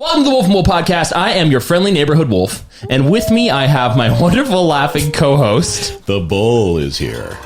Welcome to the Wolf and Bull podcast. I am your friendly neighborhood wolf, and with me I have my wonderful laughing co-host. The bull is here.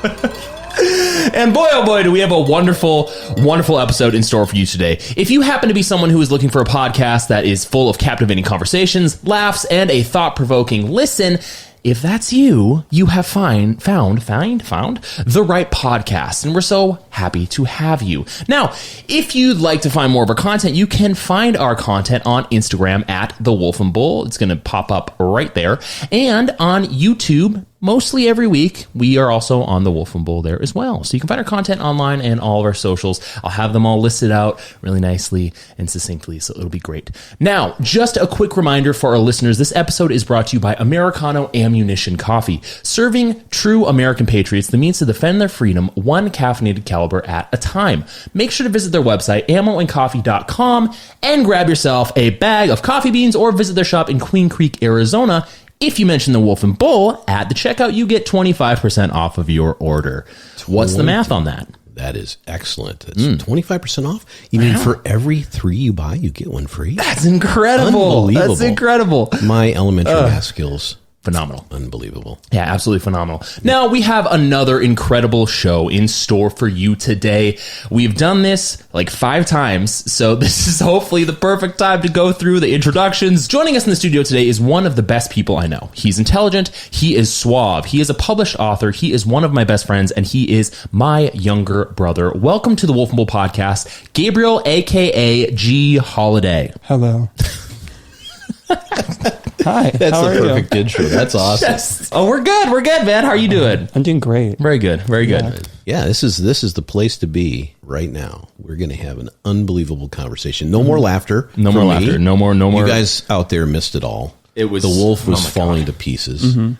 And boy, oh boy, do we have a wonderful, wonderful episode in store for you today. If you happen to be someone who is looking for a podcast that is full of captivating conversations, laughs, and a thought-provoking listen, if that's you, you have found the right podcast, and we're so happy to have you. Now, if you'd like to find more of our content, you can find our content on Instagram at The Wolf and Bull. It's going to pop up right there. And on YouTube, mostly every week, we are also on The Wolf and Bull there as well. So you can find our content online and all of our socials. I'll have them all listed out really nicely and succinctly, so it'll be great. Now, just a quick reminder for our listeners, this episode is brought to you by Americano Ammunition Coffee, serving true American patriots the means to defend their freedom one caffeinated caliber at a time. Make sure to visit their website, ammoandcoffee.com, and grab yourself a bag of coffee beans or visit their shop in Queen Creek, Arizona. If you mention the Wolf and Bull at the checkout, you get 25% off of your order. What's the math on that? That is excellent. It's 25% off. You mean for every 3 you buy, you get one free? That's incredible. Unbelievable. That's incredible. My elementary math skills. Phenomenal. Unbelievable. Yeah, absolutely phenomenal. Now, we have another incredible show in store for you today. We've done this like 5 times, so this is hopefully the perfect time to go through the introductions. Joining us in the studio today is one of the best people I know. He's intelligent. He is suave. He is a published author. He is one of my best friends, and he is my younger brother. Welcome to the Wolf and Bull podcast, Gabriel, a.k.a. G. Holiday. Hello. Hi. That's the perfect intro. That's awesome. Yes. Oh, we're good. We're good, man. How are you doing? I'm doing great. Very good. Very good. Yeah, this is the place to be right now. We're going to have an unbelievable conversation. No more laughter. No more laughter. No more. You guys out there missed it all. It was the wolf was falling to pieces. Mm-hmm.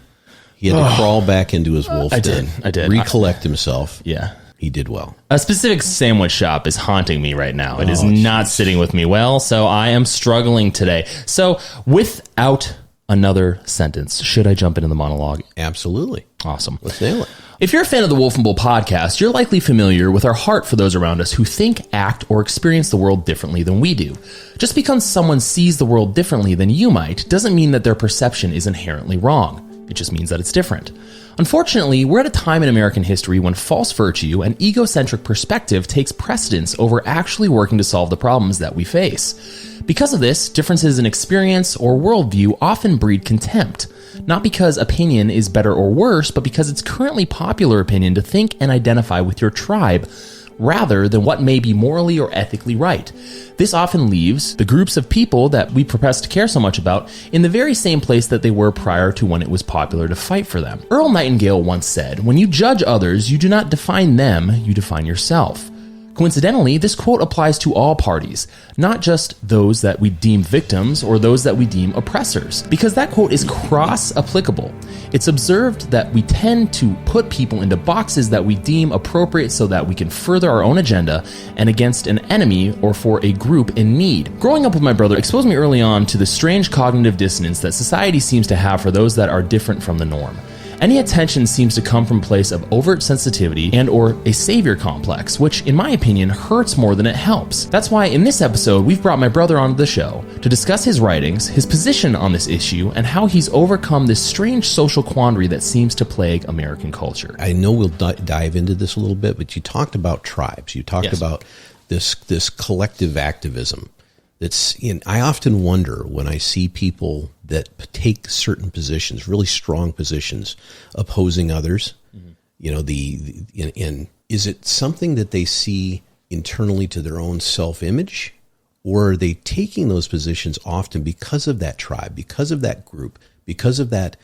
He had to crawl back into his wolf den. I did. Recollect himself. Yeah. He did well. A specific sandwich shop is haunting me right now. It is not sitting with me well, so I am struggling today. So without another sentence, should I jump into the monologue? Absolutely. Awesome. Let's nail it. If you're a fan of the Wolf and Bull podcast, you're likely familiar with our heart for those around us who think, act, or experience the world differently than we do. Just because someone sees the world differently than you might doesn't mean that their perception is inherently wrong. It just means that it's different. Unfortunately, we're at a time in American history when false virtue and egocentric perspective takes precedence over actually working to solve the problems that we face. Because of this, differences in experience or worldview often breed contempt, not because opinion is better or worse, but because it's currently popular opinion to think and identify with your tribe, rather than what may be morally or ethically right. This often leaves the groups of people that we profess to care so much about in the very same place that they were prior to when it was popular to fight for them. Earl Nightingale once said, "When you judge others, you do not define them, you define yourself." Coincidentally, this quote applies to all parties, not just those that we deem victims or those that we deem oppressors, because that quote is cross-applicable. It's observed that we tend to put people into boxes that we deem appropriate so that we can further our own agenda and against an enemy or for a group in need. Growing up with my brother exposed me early on to the strange cognitive dissonance that society seems to have for those that are different from the norm. Any attention seems to come from a place of overt sensitivity and or a savior complex, which, in my opinion, hurts more than it helps. That's why in this episode, we've brought my brother onto the show to discuss his writings, his position on this issue, and how he's overcome this strange social quandary that seems to plague American culture. I know we'll dive into this a little bit, but you talked about tribes. You talked about this collective activism. I often wonder when I see people that take certain positions, really strong positions, opposing others. Mm-hmm. Is it something that they see internally to their own self-image, or are they taking those positions often because of that tribe, because of that group, because of that,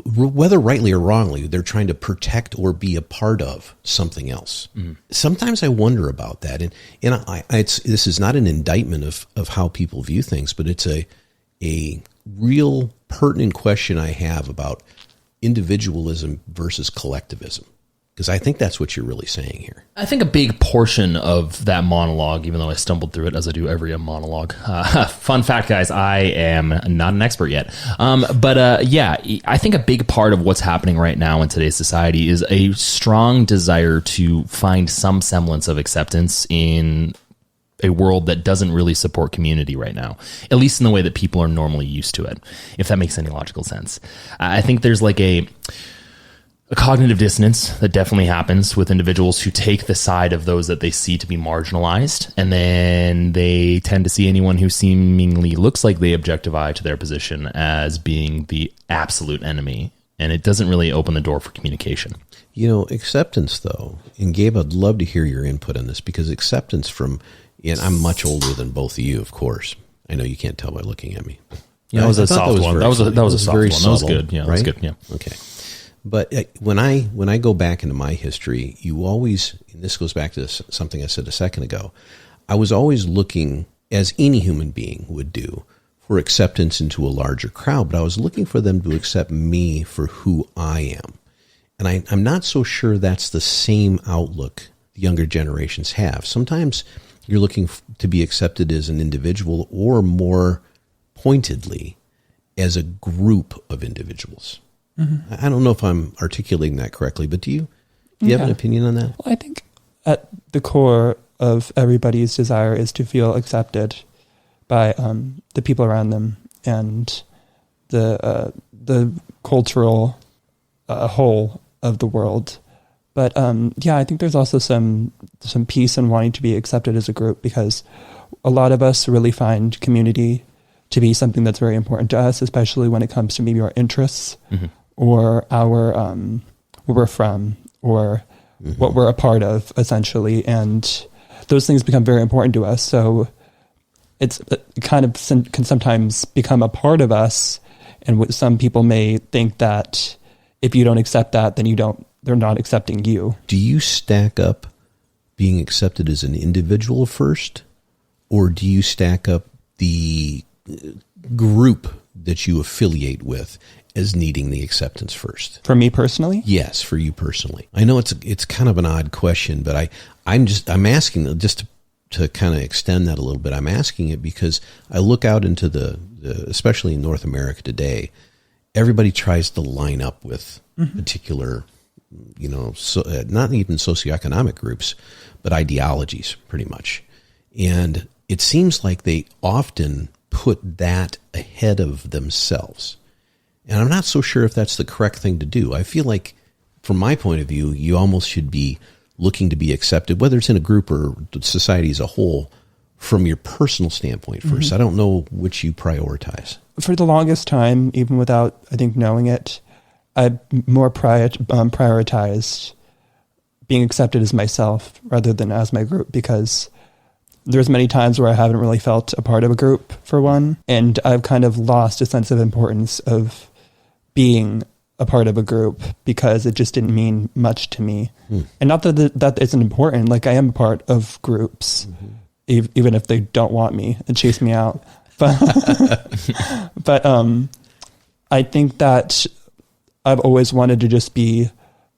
whether rightly or wrongly, they're trying to protect or be a part of something else. Mm-hmm. Sometimes I wonder about that, and this is not an indictment of how people view things, but it's a real pertinent question I have about individualism versus collectivism. Because I think that's what you're really saying here. I think a big portion of that monologue, even though I stumbled through it as I do every monologue. Fun fact, guys, I am not an expert yet. Yeah, I think a big part of what's happening right now in today's society is a strong desire to find some semblance of acceptance in a world that doesn't really support community right now, at least in the way that people are normally used to it, if that makes any logical sense. I think there's like a cognitive dissonance that definitely happens with individuals who take the side of those that they see to be marginalized, and then they tend to see anyone who seemingly looks like they objectify to their position as being the absolute enemy, and it doesn't really open the door for communication. You know, acceptance, though, and Gabe, I'd love to hear your input on this, because acceptance from, and I'm much older than both of you, of course. I know you can't tell by looking at me. That was a soft one. That was a soft one. That was good. Yeah, right? That was good. Yeah. Okay. But when I go back into my history, you always, and this goes back to something I said a second ago, I was always looking, as any human being would do, for acceptance into a larger crowd, but I was looking for them to accept me for who I am. And I'm not so sure that's the same outlook the younger generations have. Sometimes you're looking to be accepted as an individual, or more pointedly, as a group of individuals. Mm-hmm. I don't know if I'm articulating that correctly, but do you have an opinion on that? Well, I think at the core of everybody's desire is to feel accepted by the people around them and the cultural whole of the world. But I think there's also some peace in wanting to be accepted as a group, because a lot of us really find community to be something that's very important to us, especially when it comes to maybe our interests. Mm-hmm. Or our where we're from, or what we're a part of, essentially, and those things become very important to us. So it kind of can sometimes become a part of us, and some people may think that if you don't accept that, then they're not accepting you. Do you stack up being accepted as an individual first, or do you stack up the group that you affiliate with as needing the acceptance first? For me personally? Yes, for you personally. I know it's kind of an odd question, but I'm asking just to kind of extend that a little bit. I'm asking it because I look out into the especially in North America today, everybody tries to line up with particular, not even socioeconomic groups, but ideologies, pretty much. And it seems like they often put that ahead of themselves. And I'm not so sure if that's the correct thing to do. I feel like, from my point of view, you almost should be looking to be accepted, whether it's in a group or society as a whole, from your personal standpoint first. Mm-hmm. I don't know which you prioritize. For the longest time, even without, I think, knowing it, I more prioritized being accepted as myself rather than as my group, because there's many times where I haven't really felt a part of a group, for one, and I've kind of lost a sense of importance of being a part of a group because it just didn't mean much to me. And not that isn't important. Like, I am a part of groups, even if they don't want me and chase me out. But I think that I've always wanted to just be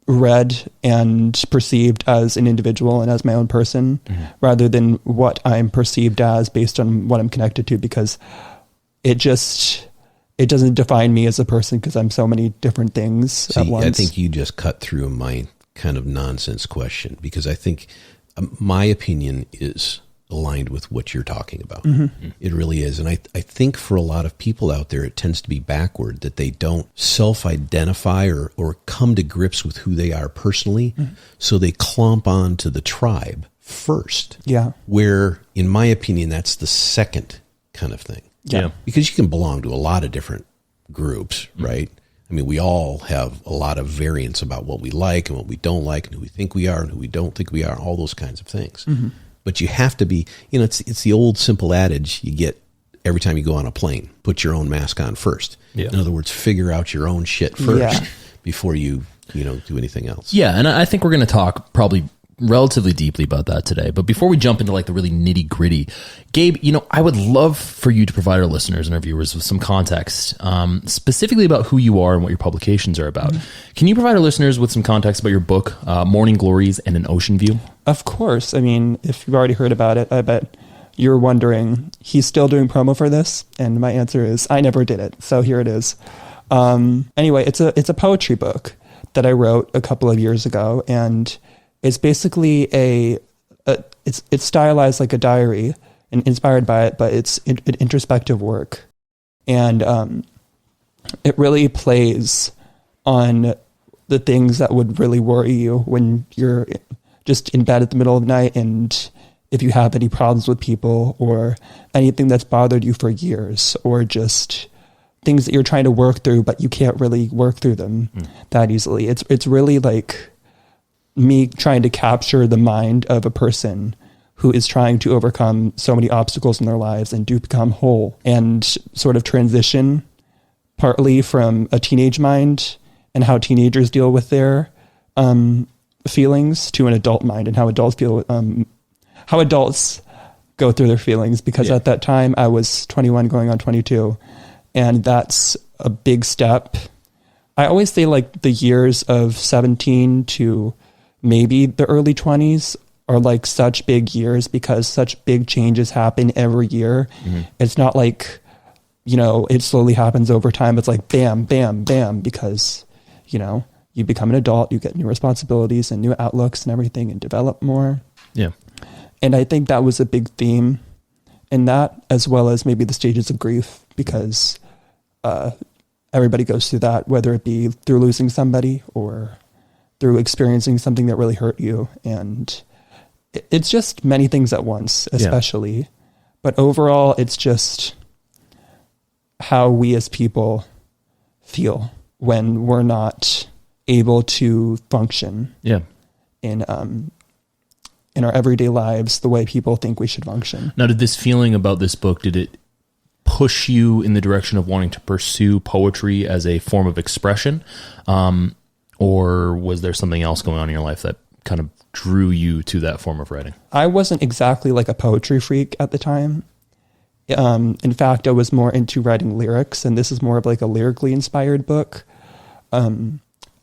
read and perceived as an individual and as my own person, rather than what I'm perceived as based on what I'm connected to, because it doesn't define me as a person, because I'm so many different things at once. I think you just cut through my kind of nonsense question, because I think my opinion is aligned with what you're talking about. Mm-hmm. It really is. And I think for a lot of people out there, it tends to be backward, that they don't self-identify or come to grips with who they are personally. So they clomp on to the tribe first. Yeah. Where, in my opinion, that's the second kind of thing. Yeah. Because you can belong to a lot of different groups, right? I mean, we all have a lot of variance about what we like and what we don't like, and who we think we are and who we don't think we are, all those kinds of things. But you have to be, it's the old simple adage you get every time you go on a plane: put your own mask on first. Yeah. In other words, figure out your own shit first before you do anything else. Yeah, and I think we're going to talk probably relatively deeply about that today. But before we jump into like the really nitty gritty, Gabe, I would love for you to provide our listeners and our viewers with some context, specifically about who you are and what your publications are about. Can you provide our listeners with some context about your book, Morning Glories and an Ocean View? Of course. I mean, if you've already heard about it, I bet you're wondering, he's still doing promo for this? And my answer is, I never did it. So here it is. Anyway, it's a poetry book that I wrote a couple of years ago, and it's basically it's stylized like a diary and inspired by it, but it's introspective work. And it really plays on the things that would really worry you when you're just in bed at the middle of the night, and if you have any problems with people or anything that's bothered you for years, or just things that you're trying to work through, but you can't really work through them that easily. It's really like me trying to capture the mind of a person who is trying to overcome so many obstacles in their lives and do become whole, and sort of transition partly from a teenage mind and how teenagers deal with their feelings to an adult mind, and how adults how adults go through their feelings. Because at that time I was 21 going on 22, and that's a big step. I always say like the years of 17 to maybe the early 20s are like such big years, because such big changes happen every year. It's not like, it slowly happens over time. It's like bam, bam, bam, because, you become an adult, you get new responsibilities and new outlooks and everything, and develop more. Yeah. And I think that was a big theme in that, as well as maybe the stages of grief, because everybody goes through that, whether it be through losing somebody or through experiencing something that really hurt you. And it's just many things at once, especially. Yeah. But overall, it's just how we as people feel when we're not able to function in our everyday lives the way people think we should function. Now, did this feeling about this book, did it push you in the direction of wanting to pursue poetry as a form of expression? Or was there something else going on in your life that kind of drew you to that form of writing? I wasn't exactly like a poetry freak at the time. In fact, I was more into writing lyrics, and this is more of like a lyrically inspired book.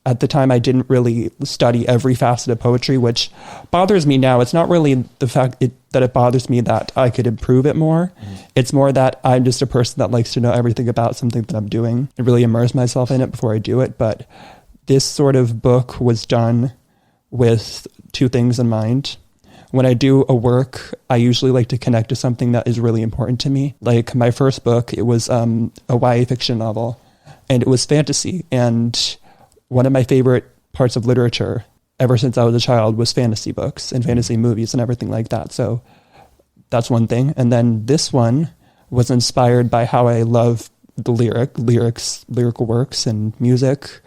At the time, I didn't really study every facet of poetry, which bothers me now. It's not really the fact that it bothers me that I could improve it more. It's more that I'm just a person that likes to know everything about something that I'm doing and really immerse myself in it before I do it. But this sort of book was done with two things in mind. When I do a work, I usually like to connect to something that is really important to me. Like my first book, it was a YA fiction novel, and it was fantasy. And one of my favorite parts of literature ever since I was a child was fantasy books and fantasy movies and everything like that. So that's one thing. And then this one was inspired by how I love the lyrical works and music,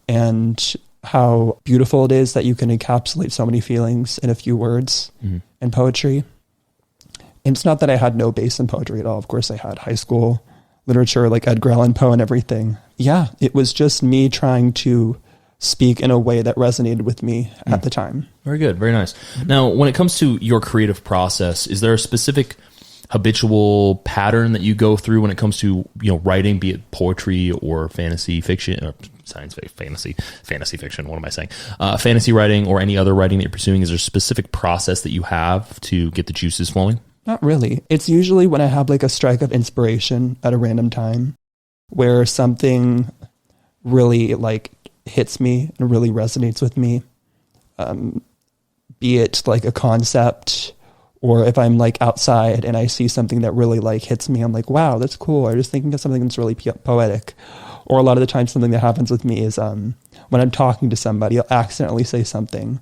and how beautiful it is that you can encapsulate so many feelings in a few words in poetry. And it's not that I had no base in poetry at all. Of course, I had high school literature like Edgar Allan Poe and everything. Yeah, it was just me trying to speak in a way that resonated with me at the time. Very good. Very nice. Now, when it comes to your creative process, is there a specific habitual pattern that you go through when it comes to, writing, be it poetry or fantasy fiction or fantasy fiction? What am I saying? Fantasy writing or any other writing that you're pursuing? Is there a specific process that you have to get the juices flowing? Not really. It's usually when I have like a strike of inspiration at a random time, where something really like hits me and really resonates with me. Be it like a concept, or if I'm like outside and I see something that really like hits me, I'm like, wow, that's cool. Or just thinking of something that's really poetic. Or a lot of the time something that happens with me is when I'm talking to somebody, I'll accidentally say something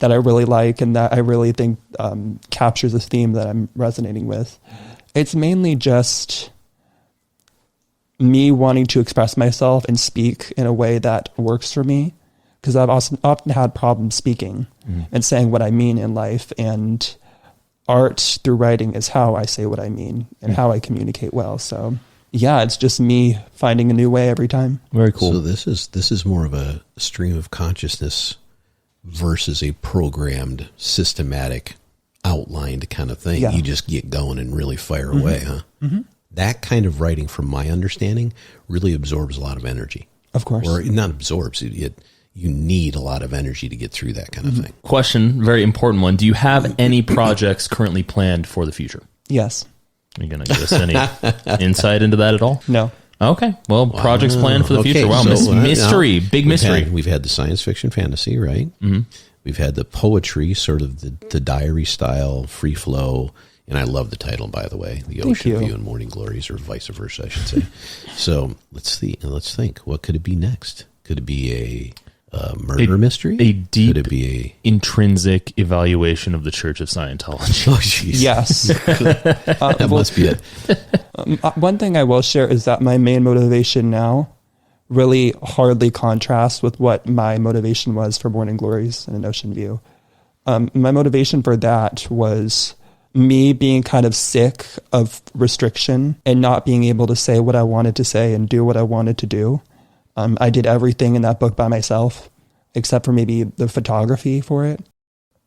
that I really like and that I really think captures a theme that I'm resonating with. It's mainly just me wanting to express myself and speak in a way that works for me, because I've often had problems speaking and saying what I mean in life, and art through writing is how I say what I mean and how I communicate well. So yeah, it's just me finding a new way every time. Very cool. So this is more of a stream of consciousness versus a programmed, systematic, outlined kind of thing. Yeah. You just get going and really fire away, huh? That kind of writing, from my understanding, really absorbs a lot of energy. Of course. Or not absorbs, you need a lot of energy to get through that kind of thing. Question, very important one. Do you have any projects currently planned for the future? Yes. Are you going to give us any insight into that at all? No. Okay. Well, projects planned for the future. Wow, so, mystery, big mystery. We've had the science fiction fantasy, right? We've had the poetry, sort of the diary style, free flow. And I love the title, by the way, The Ocean View and Morning Glories, or vice versa, I should say. So let's think. What could it be next? Could it be a murder mystery? A deep, could it be intrinsic evaluation of the Church of Scientology? Oh, jeez. Yes. That must be it. One thing I will share is that my main motivation now really hardly contrasts with what my motivation was for Morning Glories and An Ocean View. My motivation for that was me being kind of sick of restriction and not being able to say what I wanted to say and do what I wanted to do. I did everything in that book by myself, except for maybe the photography for it.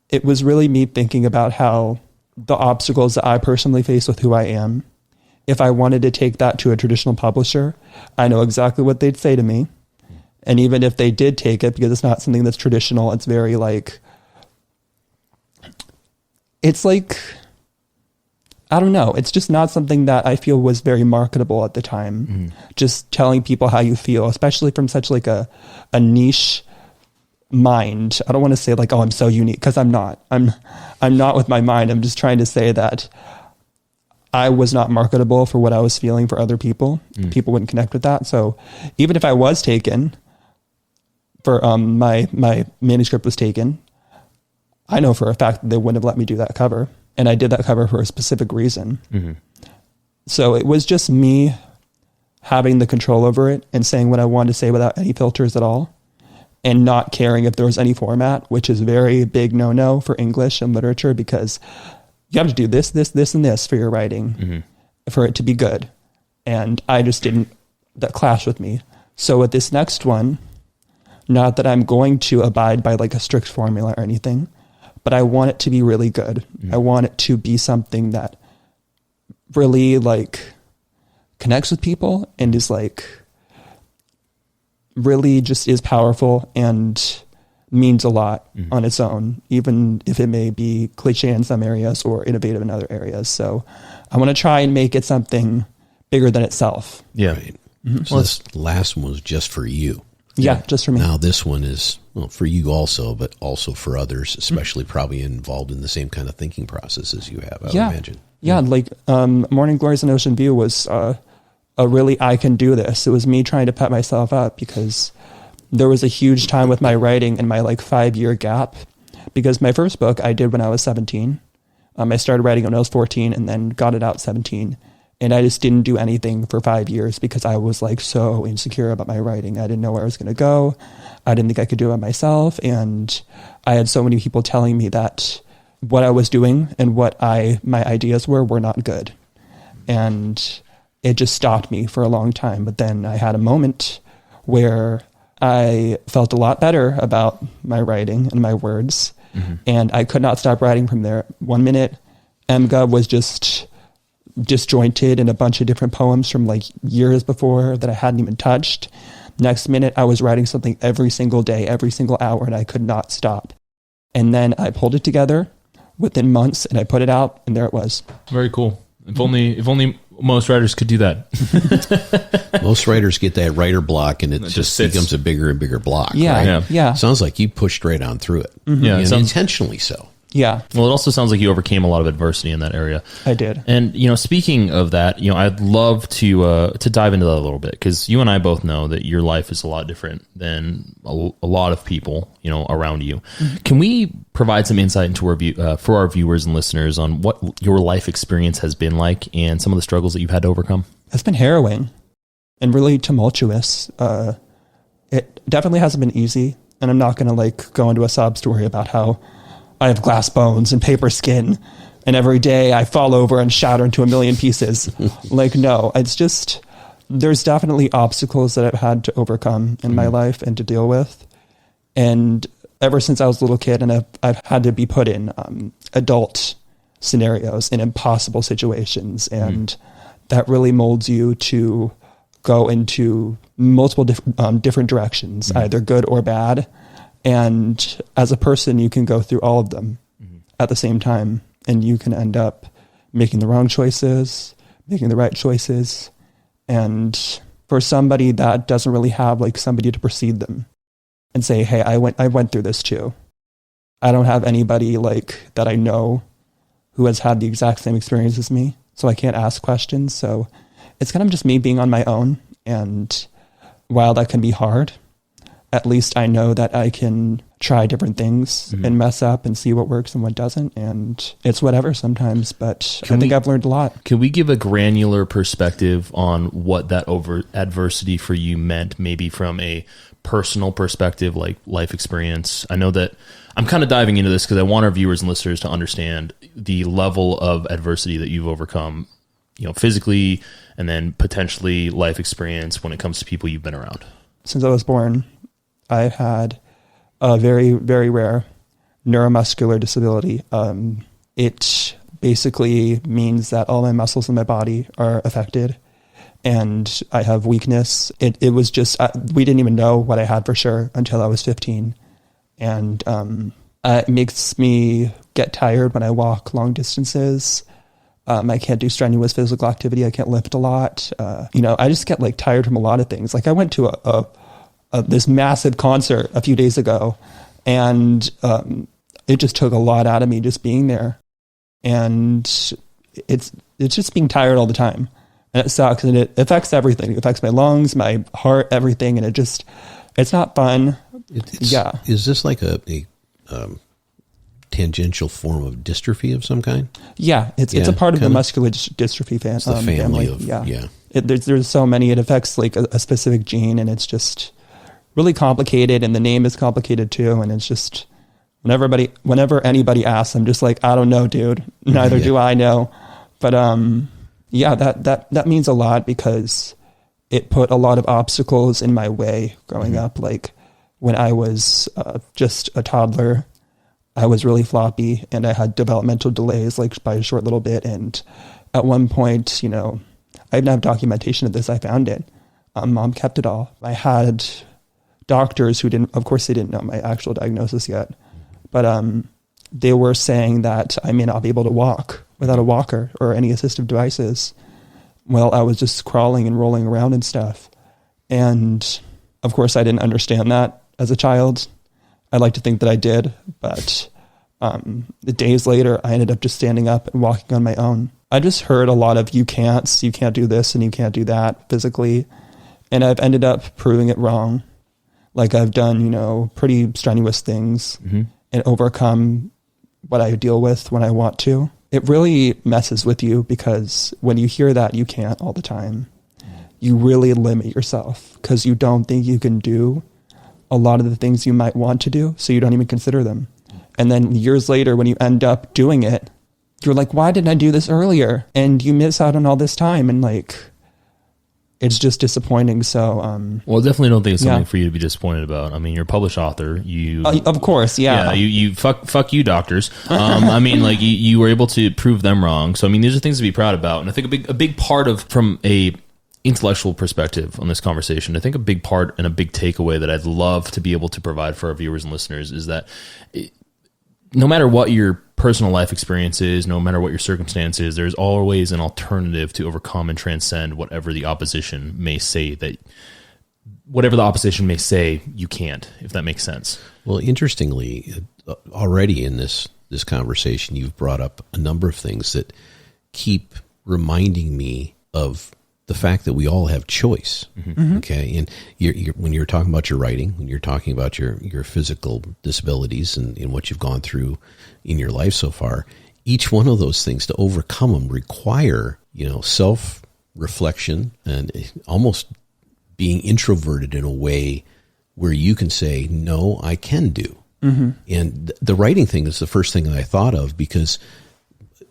It was really me thinking about how the obstacles that I personally face with who I am, if I wanted to take that to a traditional publisher, I know exactly what they'd say to me. And even if they did take it, because it's not something that's traditional, it's very like, it's like, I don't know. It's just not something that I feel was very marketable at the time. Just telling people how you feel, especially from such like a niche mind. I don't want to say like, oh, I'm so unique, because I'm not. I'm not with my mind. I'm just trying to say that I was not marketable for what I was feeling for other people. People wouldn't connect with that. So even if I was taken for my manuscript was taken, I know for a fact that they wouldn't have let me do that cover. And I did that cover for a specific reason. So it was just me having the control over it and saying what I wanted to say without any filters at all, and not caring if there was any format, which is a very big no-no for English and literature, because you have to do this, and this for your writing for it to be good. And I just didn't, that clashed with me. So with this next one, not that I'm going to abide by like a strict formula or anything, but I want it to be really good. I want it to be something that really like connects with people and is like really just is powerful and means a lot on its own, even if it may be cliche in some areas or innovative in other areas. So I want to try and make it something bigger than itself. Yeah. Right. So this last one was just for you. Yeah, just for me. Now this one is for you also, but also for others, especially probably involved in the same kind of thinking process as you have, I would imagine. Yeah, like Morning Glories and Ocean View was a really, I can do this. It was me trying to pet myself up, because there was a huge time with my writing and my like 5-year gap, because my first book I did when I was 17. I started writing when I was 14 and then got it out 17. And I just didn't do anything for 5 years because I was like so insecure about my writing. I didn't know where I was going to go. I didn't think I could do it myself. And I had so many people telling me that what I was doing and what my ideas were not good. And it just stopped me for a long time. But then I had a moment where I felt a lot better about my writing and my words. And I could not stop writing from there. 1 minute, Emga was just disjointed in a bunch of different poems from like years before that I hadn't even touched. Next minute, I was writing something every single day, every single hour, and I could not stop. And then I pulled it together within months, and I put it out, and there it was. Very cool. If only most writers could do that. Most writers get that writer block, and it just becomes a bigger and bigger block. Yeah, right? yeah. Sounds like you pushed right on through it. Yeah, and intentionally so. Yeah. Well, it also sounds like you overcame a lot of adversity in that area. I did. And, speaking of that, I'd love to dive into that a little bit, because you and I both know that your life is a lot different than a lot of people, around you. Can we provide some insight into for our viewers and listeners on what your life experience has been like and some of the struggles that you've had to overcome? It's been harrowing and really tumultuous. It definitely hasn't been easy. And I'm not going to go into a sob story about how I have glass bones and paper skin, and every day I fall over and shatter into a million pieces. No, it's just, there's definitely obstacles that I've had to overcome in my life and to deal with. And ever since I was a little kid, and I've had to be put in adult scenarios in impossible situations. And that really molds you to go into multiple different directions, either good or bad. And as a person, you can go through all of them at the same time, and you can end up making the wrong choices, making the right choices. And for somebody that doesn't really have somebody to precede them and say, hey, I went through this too. I don't have anybody like that I know who has had the exact same experience as me. So I can't ask questions. So it's kind of just me being on my own. And while that can be hard, at least I know that I can try different things and mess up and see what works and what doesn't. And it's whatever sometimes, but I think I've learned a lot. Can we give a granular perspective on what that adversity for you meant, maybe from a personal perspective, like life experience? I know that I'm kind of diving into this because I want our viewers and listeners to understand the level of adversity that you've overcome, physically, and then potentially life experience when it comes to people you've been around. Since I was born, I've had a very, very rare neuromuscular disability. It basically means that all my muscles in my body are affected and I have weakness. It was just, we didn't even know what I had for sure until I was 15. And it makes me get tired when I walk long distances. I can't do strenuous physical activity. I can't lift a lot. I just get like tired from a lot of things. Like I went to this massive concert a few days ago, and it just took a lot out of me just being there. And it's just being tired all the time, and it sucks, and it affects everything. It affects my lungs, my heart, everything, and it's not fun. Is this like a tangential form of dystrophy of some kind? Yeah, it's a part of the muscular dystrophy it's the family. Of, yeah. There's so many. It affects like a specific gene, and it's just really complicated, and the name is complicated too. And it's just whenever anybody asks, I'm just like, I don't know, dude. Neither do I know. But that means a lot because it put a lot of obstacles in my way growing up. Like when I was just a toddler, I was really floppy and I had developmental delays like by a short little bit. And at one point, I didn't have documentation of this. I found it. Mom kept it all. I had doctors who didn't know my actual diagnosis yet, but they were saying that I may not be able to walk without a walker or any assistive devices. Well, I was just crawling and rolling around and stuff. And of course I didn't understand that as a child. I like to think that I did, but the days later, I ended up just standing up and walking on my own. I just heard a lot of you can't do this and you can't do that physically. And I've ended up proving it wrong. Like I've done, pretty strenuous things and overcome what I deal with when I want to. It really messes with you because when you hear that you can't all the time, you really limit yourself because you don't think you can do a lot of the things you might want to do, so you don't even consider them. And then years later, when you end up doing it, you're like, why didn't I do this earlier? And you miss out on all this time, and like, it's just disappointing. So, well, I definitely don't think it's something for you to be disappointed about. I mean, you're a published author. You, of course, you fuck you, doctors. I mean, like you were able to prove them wrong. So, I mean, these are things to be proud about. And I think a big part of from a intellectual perspective on this conversation, I think a big part and a big takeaway that I'd love to be able to provide for our viewers and listeners is that no matter what your personal life experience is, no matter what your circumstance is, there's always an alternative to overcome and transcend whatever the opposition may say you can't, if that makes sense. Well, interestingly, already in this conversation, you've brought up a number of things that keep reminding me of the fact that we all have choice. Okay. And when you're talking about your writing, when you're talking about your physical disabilities and what you've gone through in your life so far, each one of those things, to overcome them, require, self-reflection and almost being introverted in a way where you can say, no, I can do. And the writing thing is the first thing that I thought of, because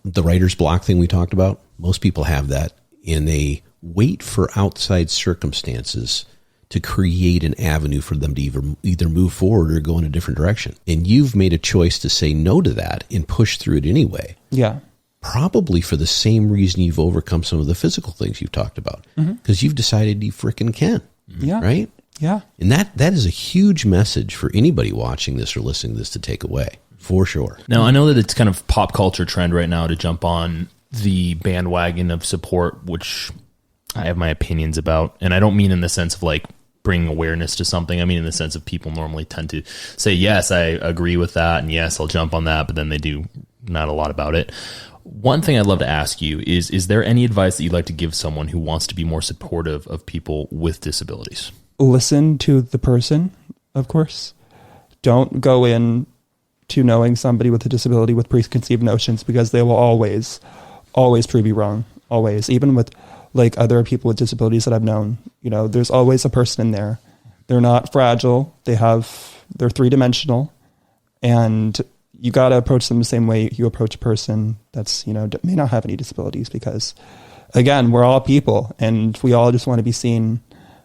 the writer's block thing we talked about, most people have that, and they wait for outside circumstances to create an avenue for them to either move forward or go in a different direction. And you've made a choice to say no to that and push through it anyway. Yeah. Probably for the same reason you've overcome some of the physical things you've talked about, because you've decided you frickin' can. Yeah. Right? Yeah. And that is a huge message for anybody watching this or listening to this to take away, for sure. Now, I know that it's kind of pop culture trend right now to jump on the bandwagon of support, which I have my opinions about. And I don't mean in the sense of like bringing awareness to something. I mean, in the sense of people normally tend to say, yes, I agree with that, and yes, I'll jump on that, but then they do not a lot about it. One thing I'd love to ask you is there any advice that you'd like to give someone who wants to be more supportive of people with disabilities? Listen to the person, of course. Don't go in to knowing somebody with a disability with preconceived notions, because they will always prove you wrong. Always. Even with like other people with disabilities that I've known, there's always a person in there. They're not fragile. They're three-dimensional, and you got to approach them the same way you approach a person that's, may not have any disabilities, because again, we're all people and we all just want to be seen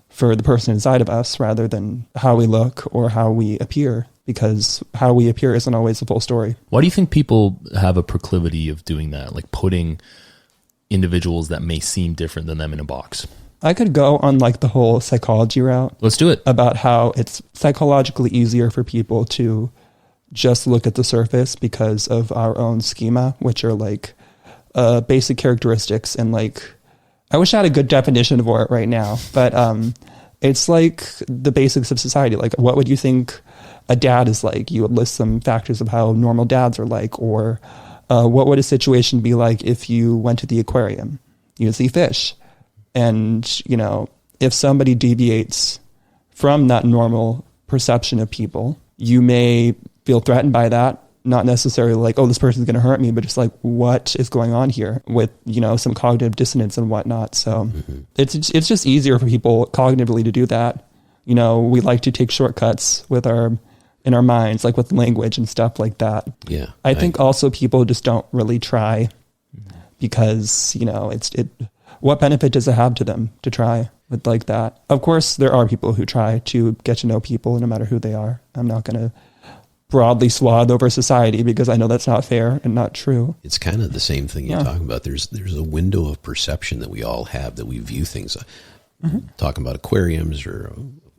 for the person inside of us rather than how we look or how we appear, because how we appear isn't always the full story. Why do you think people have a proclivity of doing that? Like putting individuals that may seem different than them in a box? I could go on like the whole psychology route. Let's do it. About how it's psychologically easier for people to just look at the surface because of our own schema, which are like basic characteristics. And like, I wish I had a good definition for it right now, but it's like the basics of society. Like, what would you think a dad is like? You would list some factors of how normal dads are like, or what would a situation be like if you went to the aquarium? You'd see fish. And, if somebody deviates from that normal perception of people, you may feel threatened by that. Not necessarily like, oh, this person's going to hurt me, but just like, what is going on here with, some cognitive dissonance and whatnot. So it's just easier for people cognitively to do that. We like to take shortcuts in our minds, like with language and stuff like that. Yeah. I think also people just don't really try because, what benefit does it have to them to try with like that? Of course, there are people who try to get to know people no matter who they are. I'm not going to broadly swath over society because I know that's not fair and not true. It's kind of the same thing you're talking about. There's a window of perception that we all have, that we view things. Talking about aquariums or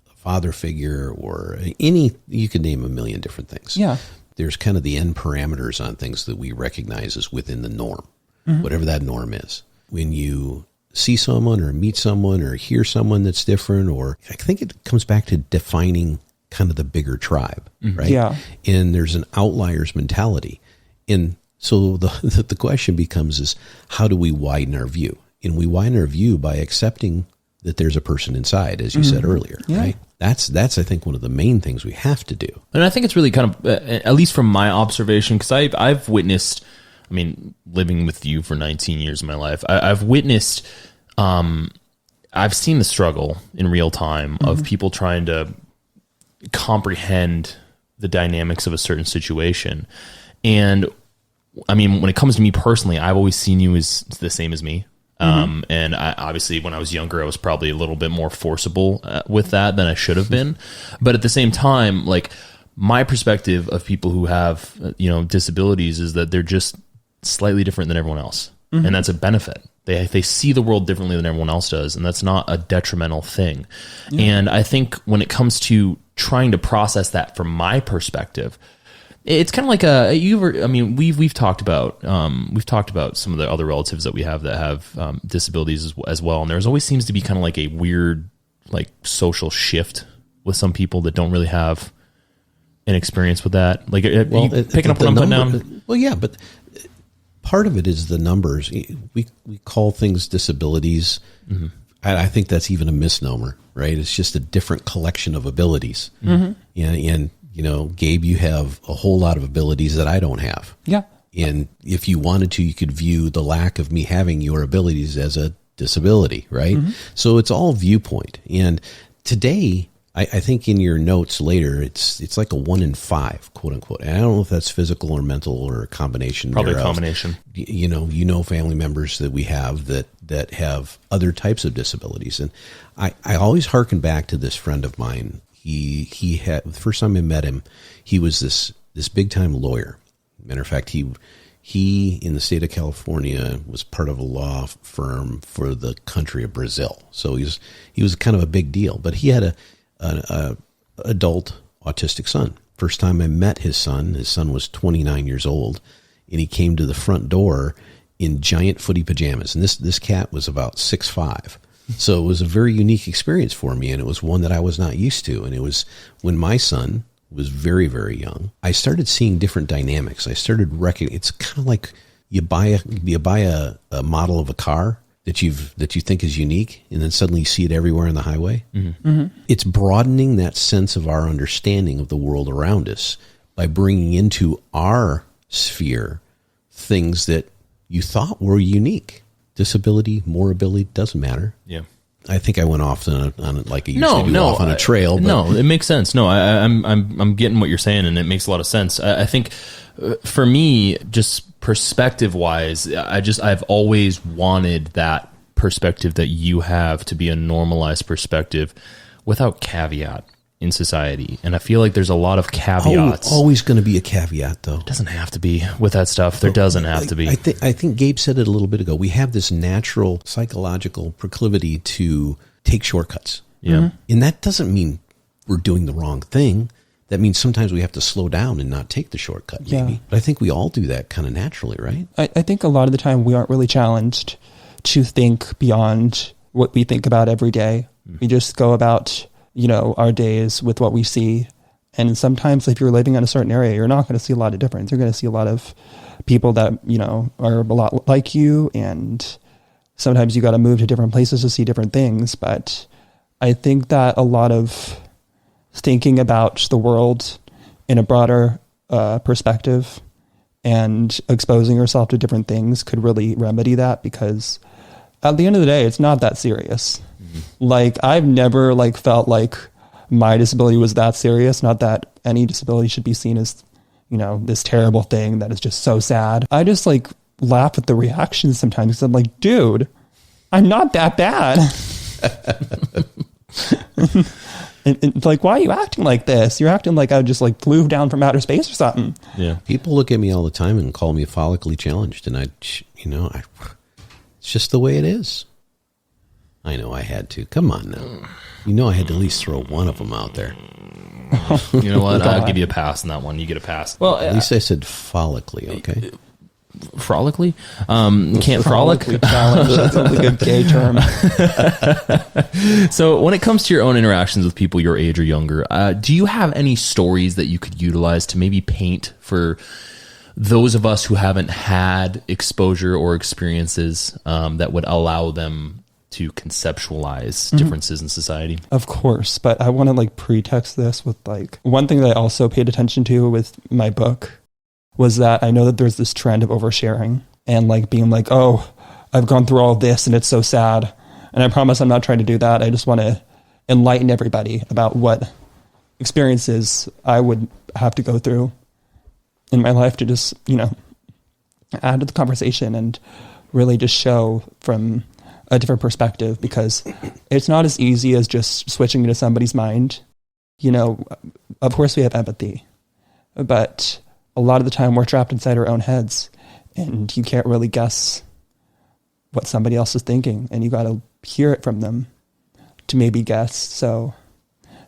a father figure or you could name a million different things. Yeah. There's kind of the end parameters on things that we recognize as within the norm, whatever that norm is. When you see someone or meet someone or hear someone that's different, or I think it comes back to defining kind of the bigger tribe, right? Yeah. And there's an outliers mentality. And so the question becomes is, how do we widen our view? And we widen our view by accepting that there's a person inside, as you said earlier, right? That's I think one of the main things we have to do. And I think it's really kind of, at least from my observation, because I've witnessed, living with you for 19 years of my life, I've witnessed, I've seen the struggle in real time of people trying to comprehend the dynamics of a certain situation. And when it comes to me personally, I've always seen you as the same as me. And obviously when I was younger, I was probably a little bit more forcible with that than I should have been. But at the same time, like my perspective of people who have, disabilities is that they're just slightly different than everyone else. And that's a benefit. They see the world differently than everyone else does. And that's not a detrimental thing. And I think when it comes to trying to process that from my perspective, it's kind of like we've talked about some of the other relatives that we have that have disabilities as well. And there's always seems to be kind of like a weird, like social shift with some people that don't really have an experience with that. Like, picking up what I'm putting down? Well, yeah, but part of it is the numbers. We call things disabilities. I think that's even a misnomer, right? It's just a different collection of abilities. And Gabe, you have a whole lot of abilities that I don't have. Yeah. And if you wanted to, you could view the lack of me having your abilities as a disability, right? So it's all viewpoint. And today, I think in your notes later, it's like a 1 in 5, quote unquote. And I don't know if that's physical or mental or a combination. Probably a combination. Family members that we have that have other types of disabilities. And I always hearken back to this friend of mine. He had, the first time I met him, he was this big time lawyer. Matter of fact, he in the state of California was part of a law firm for the country of Brazil. So he was kind of a big deal, but he had a adult autistic son. First time I met his son was 29 years old, and he came to the front door in giant footy pajamas. And this cat was about 6'5", So it was a very unique experience for me, and it was one that I was not used to. And it was when my son was very, very young, I started seeing different dynamics. I started recognizing, it's kind of like you buy a model of a car that you think is unique, and then suddenly you see it everywhere on the highway. Mm-hmm. Mm-hmm. It's broadening that sense of our understanding of the world around us by bringing into our sphere things that you thought were unique. Disability, more ability, doesn't matter. Yeah. I think I went off on like I usually do off on a trail. But. No, it makes sense. No, I'm getting what you're saying, and it makes a lot of sense. I think for me, just perspective wise, I've always wanted that perspective that you have to be a normalized perspective without caveat in society. And I feel like there's a lot of caveats. Always going to be a caveat, though. It doesn't have to be with that stuff. There doesn't have to be. I think Gabe said it a little bit ago. We have this natural psychological proclivity to take shortcuts. Yeah. Mm-hmm. And that doesn't mean we're doing the wrong thing. That means sometimes we have to slow down and not take the shortcut, maybe. Yeah. But I think we all do that kind of naturally, right? I think a lot of the time we aren't really challenged to think beyond what we think about every day. Mm-hmm. We just go about our days with what we see. And sometimes if you're living in a certain area, you're not going to see a lot of difference. You're going to see a lot of people that, are a lot like you. And sometimes you got to move to different places to see different things. But I think that a lot of thinking about the world in a broader perspective and exposing yourself to different things could really remedy that, because at the end of the day, it's not that serious. Like, I've never felt like my disability was that serious. Not that any disability should be seen as, this terrible thing that is just so sad. I just laugh at the reactions sometimes, because I'm like, dude, I'm not that bad. and why are you acting like this? You're acting like I just flew down from outer space or something. Yeah. People look at me all the time and call me follically challenged. And it's just the way it is. I know I had to. Come on now. I had to at least throw one of them out there. You know what? I'll give you a pass on that one. You get a pass. Well, at least I said follically, okay? Frolically? Can't frolic? That sounds like a gay term. So when it comes to your own interactions with people your age or younger, do you have any stories that you could utilize to maybe paint for those of us who haven't had exposure or experiences that would allow them to conceptualize differences in society? Of course, but I want to pretext this with one thing that I also paid attention to with my book was that I know that there's this trend of oversharing and being oh, I've gone through all this and it's so sad. And I promise I'm not trying to do that. I just want to enlighten everybody about what experiences I would have to go through in my life to just, add to the conversation and really just show from a different perspective, because it's not as easy as just switching into somebody's mind. Of course we have empathy, but a lot of the time we're trapped inside our own heads and you can't really guess what somebody else is thinking, and you got to hear it from them to maybe guess. So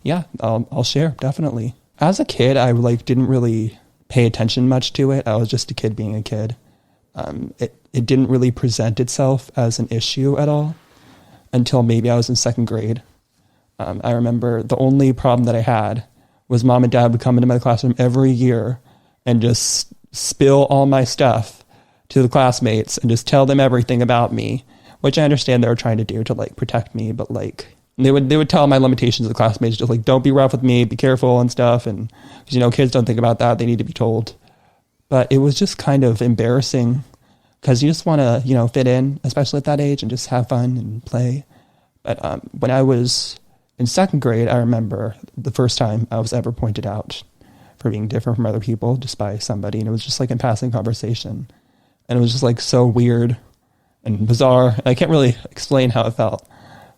yeah, I'll share, definitely. As a kid, I didn't really pay attention much to it. I was just a kid being a kid. It didn't really present itself as an issue at all until maybe I was in second grade. I remember the only problem that I had was mom and dad would come into my classroom every year and just spill all my stuff to the classmates and just tell them everything about me, which I understand they were trying to do to protect me, but they would tell my limitations to the classmates, just don't be rough with me, be careful and stuff. And because kids don't think about that, they need to be told. But it was just kind of embarrassing, because you just want to, fit in, especially at that age, and just have fun and play. But when I was in second grade, I remember the first time I was ever pointed out for being different from other people just by somebody. And it was just in passing conversation. And it was just so weird and bizarre. I can't really explain how it felt.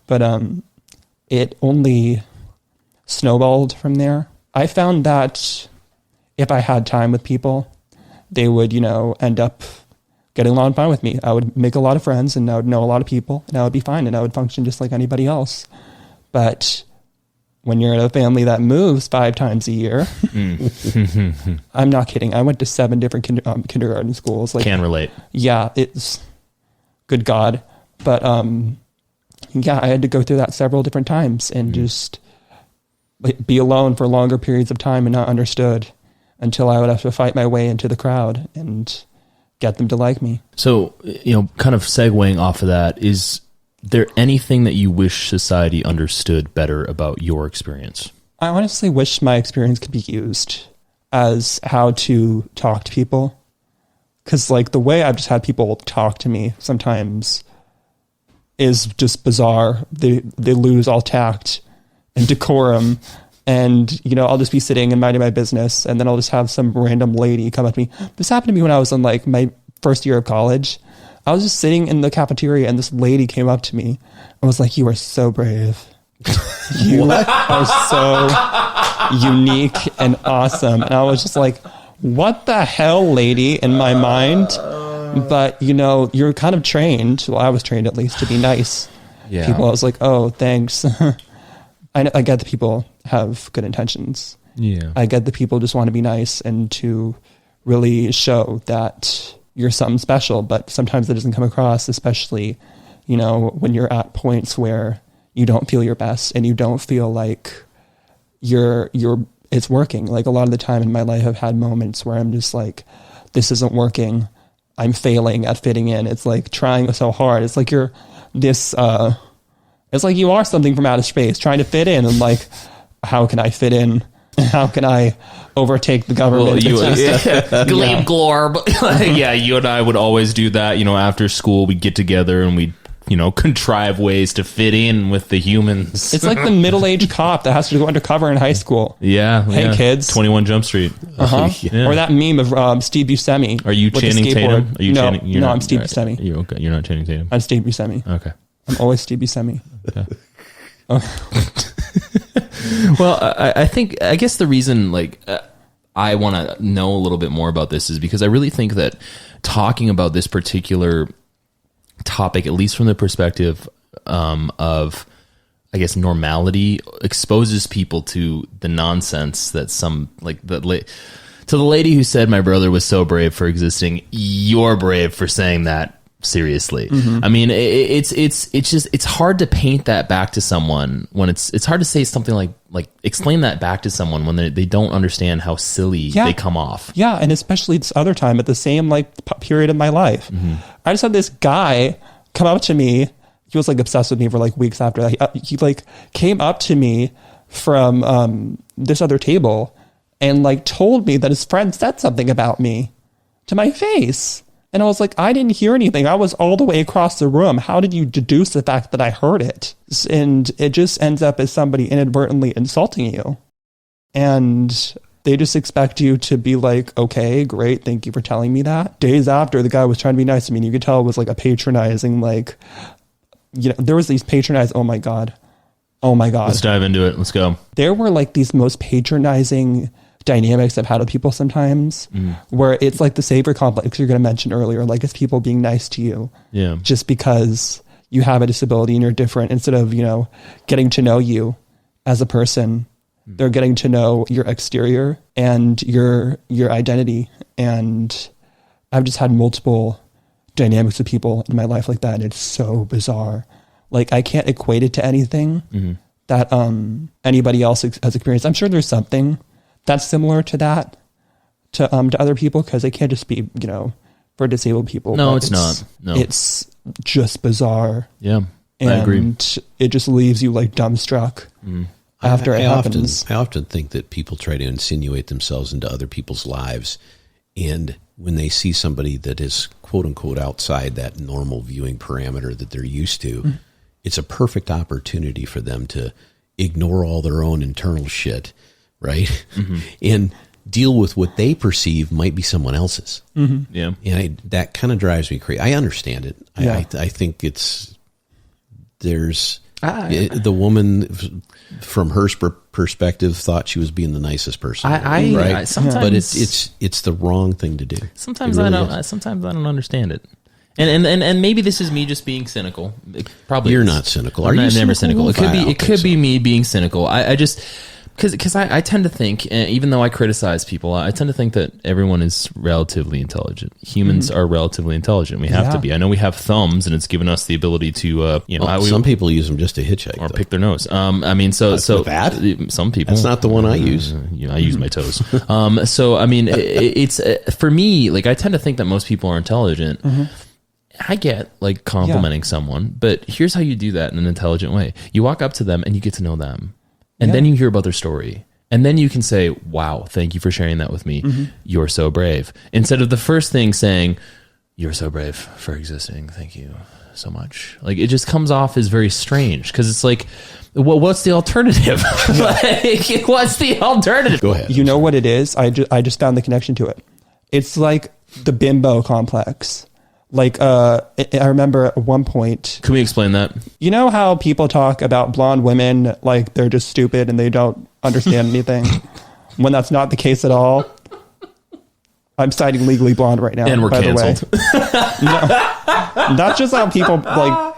But it only snowballed from there. I found that if I had time with people, they would, end up getting along fine with me. I would make a lot of friends and I would know a lot of people and I would be fine and I would function just like anybody else. But when you're in a family that moves 5 times a year, I'm not kidding. I went to 7 different kindergarten schools. Can relate. Yeah, it's good God. But yeah, I had to go through that several different times and just like, be alone for longer periods of time and not understood until I would have to fight my way into the crowd and get them to like me. So, kind of segueing off of that, is there anything that you wish society understood better about your experience? I honestly wish my experience could be used as how to talk to people. Because, like, the way I've just had people talk to me sometimes is just bizarre. They lose all tact and decorum. And, I'll just be sitting and minding my business. And then I'll just have some random lady come up to me. This happened to me when I was in, like, my first year of college. I was just sitting in the cafeteria and this lady came up to me and was like, "You are so brave. You are so unique and awesome." And I was just like, what the hell, lady, in my mind? But, you're kind of trained. Well, I was trained at least to be nice. Yeah. People, I was like, oh, thanks. I get that people have good intentions. Yeah. I get that people just want to be nice and to really show that you're something special, but sometimes it doesn't come across, especially, when you're at points where you don't feel your best and you don't feel like it's working. Like a lot of the time in my life, I've had moments where I'm just like, this isn't working. I'm failing at fitting in. It's like trying so hard. It's like you're this, it's like you are something from outer space trying to fit in and like, how can I fit in? How can I overtake the government? Glebe glorb. Yeah, you and I would always do that. After school, we'd get together and we'd, contrive ways to fit in with the humans. It's like the middle-aged cop that has to go undercover in high school. Yeah. Hey, kids. 21 Jump Street. Uh-huh. Yeah. Or that meme of Steve Buscemi. Are you Channing Tatum? Are you no, Channing? no, I'm Steve Buscemi. You're okay. You're not Channing Tatum. I'm Steve Buscemi. Okay. I'm always Steve Buscemi. Okay. Well, I guess the reason I want to know a little bit more about this is because I really think that talking about this particular topic, at least from the perspective of, I guess, normality, exposes people to the nonsense that to the lady who said my brother was so brave for existing. You're brave for saying that. Seriously. Mm-hmm. I mean, it's hard to paint that back to someone when it's hard to say something like explain that back to someone when they don't understand how silly they come off. Yeah. And especially this other time at the same period of my life, I just had this guy come up to me. He was obsessed with me for weeks after that. He came up to me from this other table and told me that his friend said something about me to my face. And I was like, I didn't hear anything. I was all the way across the room. How did you deduce the fact that I heard it? And it just ends up as somebody inadvertently insulting you. And they just expect you to be like, okay, great. Thank you for telling me that. Days after, the guy was trying to be nice to me. And you could tell it was a patronizing, there was these patronizing, oh my God. Let's dive into it. Let's go. There were these most patronizing dynamics I've had with people sometimes where it's the savior complex you're going to mention earlier, it's people being nice to you just because you have a disability and you're different. Instead of getting to know you as a person, they're getting to know your exterior and your identity. And I've just had multiple dynamics with people in my life like that, and it's so bizarre. I can't equate it to anything that anybody else has experienced. I'm sure there's something that's similar to that, to other people, because it can't just be, for disabled people. No, it's not. No. It's just bizarre. Yeah, and I agree. It just leaves you dumbstruck after it happens. I often think that people try to insinuate themselves into other people's lives, and when they see somebody that is quote unquote outside that normal viewing parameter that they're used to, it's a perfect opportunity for them to ignore all their own internal shit, right? And deal with what they perceive might be someone else's. Yeah. And that kind of drives me crazy. I understand it. I think the woman from her perspective thought she was being the nicest person. Right? Sometimes, but it's the wrong thing to do. Sometimes I don't understand it. And maybe this is me just being cynical. It probably you're is. not cynical. I'm Are you never cynical? It could be me being cynical. I just Because I tend to think, even though I criticize people, I tend to think that everyone is relatively intelligent. Humans are relatively intelligent. We have to be. I know we have thumbs, and it's given us the ability to, some people use them just to hitchhike or pick their nose. I mean, so that some people. That's not the one I use. I use my toes. So I mean, it's for me. Like I tend to think that most people are intelligent. I get like complimenting someone, but here's how you do that in an intelligent way. You walk up to them and you get to know them. And then you hear about their story. And then you can say, wow, thank you for sharing that with me. You're so brave. Instead of the first thing saying, you're so brave for existing. Thank you so much. Like it just comes off as very strange because it's like, what's the alternative? Like, what's the alternative? Go ahead. You know what it is? I just found the connection to it. It's like the bimbo complex. Like, I remember at one point... Can we explain that? You know how people talk about blonde women like they're just stupid and they don't understand anything? When that's not the case at all. I'm citing Legally Blonde right now, and we're canceled. No, that's just how people like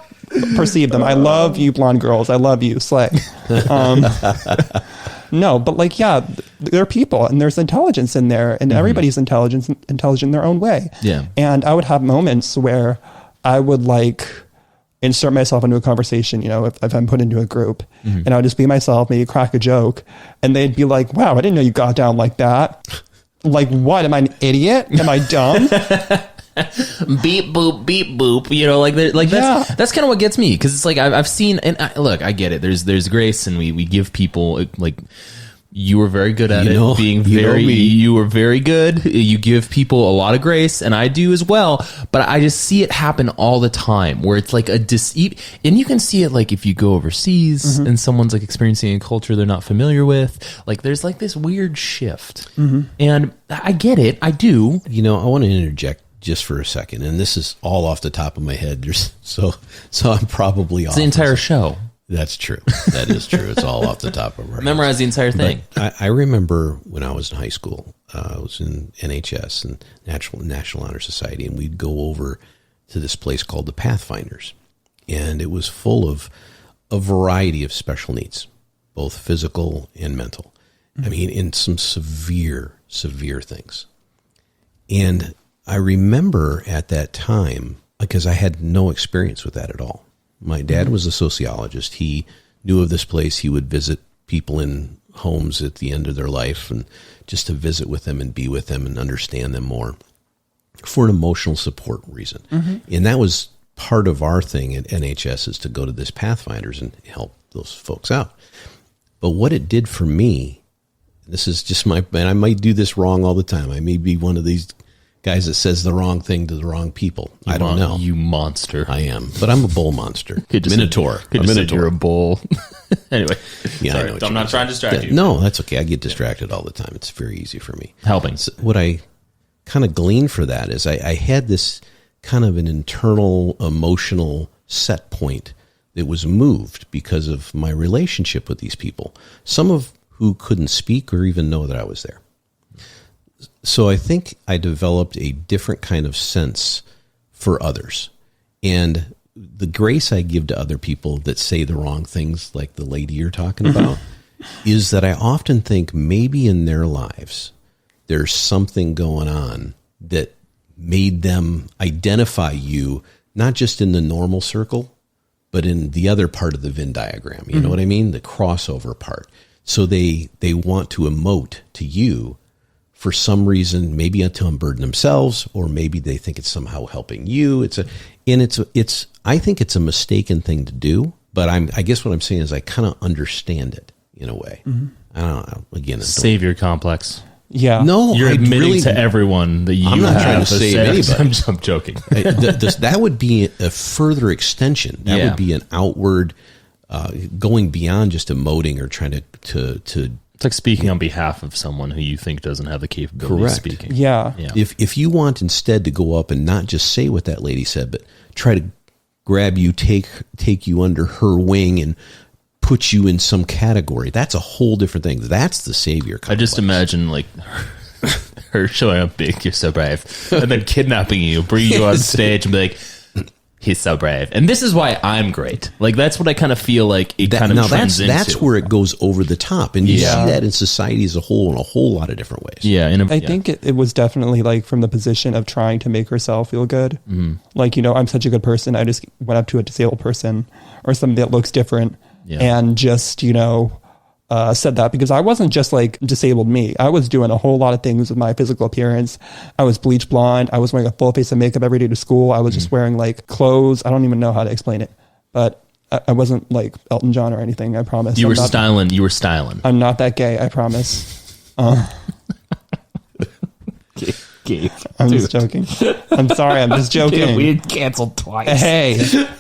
perceive them. I love you, blonde girls. I love you, slay. No, but like, yeah, they're people and there's intelligence in there and everybody's intelligent in their own way. Yeah. And I would have moments where I would like insert myself into a conversation, you know, if I'm put into a group and I would just be myself, maybe crack a joke and they'd be like, wow, I didn't know you got down like that. Like, what? Am I an idiot? Am I dumb? Beep boop, you know, like that's kind of what gets me because it's like I've seen and look, I get it. There's grace and we give people like you were very good at you were very good. You give people a lot of grace and I do as well, but I just see it happen all the time where it's like and you can see it like if you go overseas and someone's like experiencing a culture they're not familiar with, like there's like this weird shift and I get it. I do. You know, I want to interject just for a second, and this is all off the top of my head. So I'm probably off. It's the entire show. That's true. That is true. It's all off the top of our Memorize the entire thing. I remember when I was in high school, I was in NHS and National Honor Society, and we'd go over to this place called the Pathfinders, and it was full of a variety of special needs, both physical and mental. I mean, in some severe things, and I remember at that time, because I had no experience with that at all. My dad was a sociologist. He knew of this place. He would visit people in homes at the end of their life and just to visit with them and be with them and understand them more for an emotional support reason. And that was part of our thing at NHS is to go to this Pathfinders and help those folks out. But what it did for me, this is just and I might do this wrong all the time. I may be one of these guys that says the wrong thing to the wrong people. I don't know. You monster. I am. But I'm a bull monster. Minotaur. You're a bull. Anyway. Yeah, sorry, I'm not trying to distract you. No, that's okay. I get distracted all the time. It's very easy for me. Helping. So what I kind of gleaned for that is I had this kind of an internal emotional set point that was moved because of my relationship with these people, some of who couldn't speak or even know that I was there. So I think I developed a different kind of sense for others. And the grace I give to other people that say the wrong things, like the lady you're talking about, is that I often think maybe in their lives there's something going on that made them identify you, not just in the normal circle, but in the other part of the Venn diagram. You know what I mean? The crossover part. So they want to emote to you for some reason, maybe to unburden themselves, or maybe they think it's somehow helping you. I think it's a mistaken thing to do, but I guess what I'm saying is I kind of understand it in a way. I don't know. Again, savior complex. Yeah. No, you're admitting to everyone that you I'm not trying to save anybody. I'm joking. That would be a further extension. That would be an outward, going beyond just emoting or trying to it's like speaking on behalf of someone who you think doesn't have the capability of speaking. Yeah. If you want instead to go up and not just say what that lady said, but try to grab you, take you under her wing and put you in some category, that's a whole different thing. That's the savior complex. I just imagine like her showing up big, you're so brave, and then kidnapping you, bring you on stage and be like, He's so brave. And this is why I'm great. Like, that's what I kind of feel like it kind of trends into. That's where it goes over the top. And you see that in society as a whole in a whole lot of different ways. Yeah. I think it was definitely like from the position of trying to make herself feel good. Like, I'm such a good person. I just went up to a disabled person or somebody that looks different and just, said that because I wasn't just like disabled me. I was doing a whole lot of things with my physical appearance. I was bleach blonde. I was wearing a full face of makeup every day to school. I was just wearing like clothes. I don't even know how to explain it, but I wasn't like Elton John or anything. I promise. You were styling. I'm not that gay. I promise. Gabe, I'm just joking. I'm sorry. I'm just joking. We canceled twice. Hey,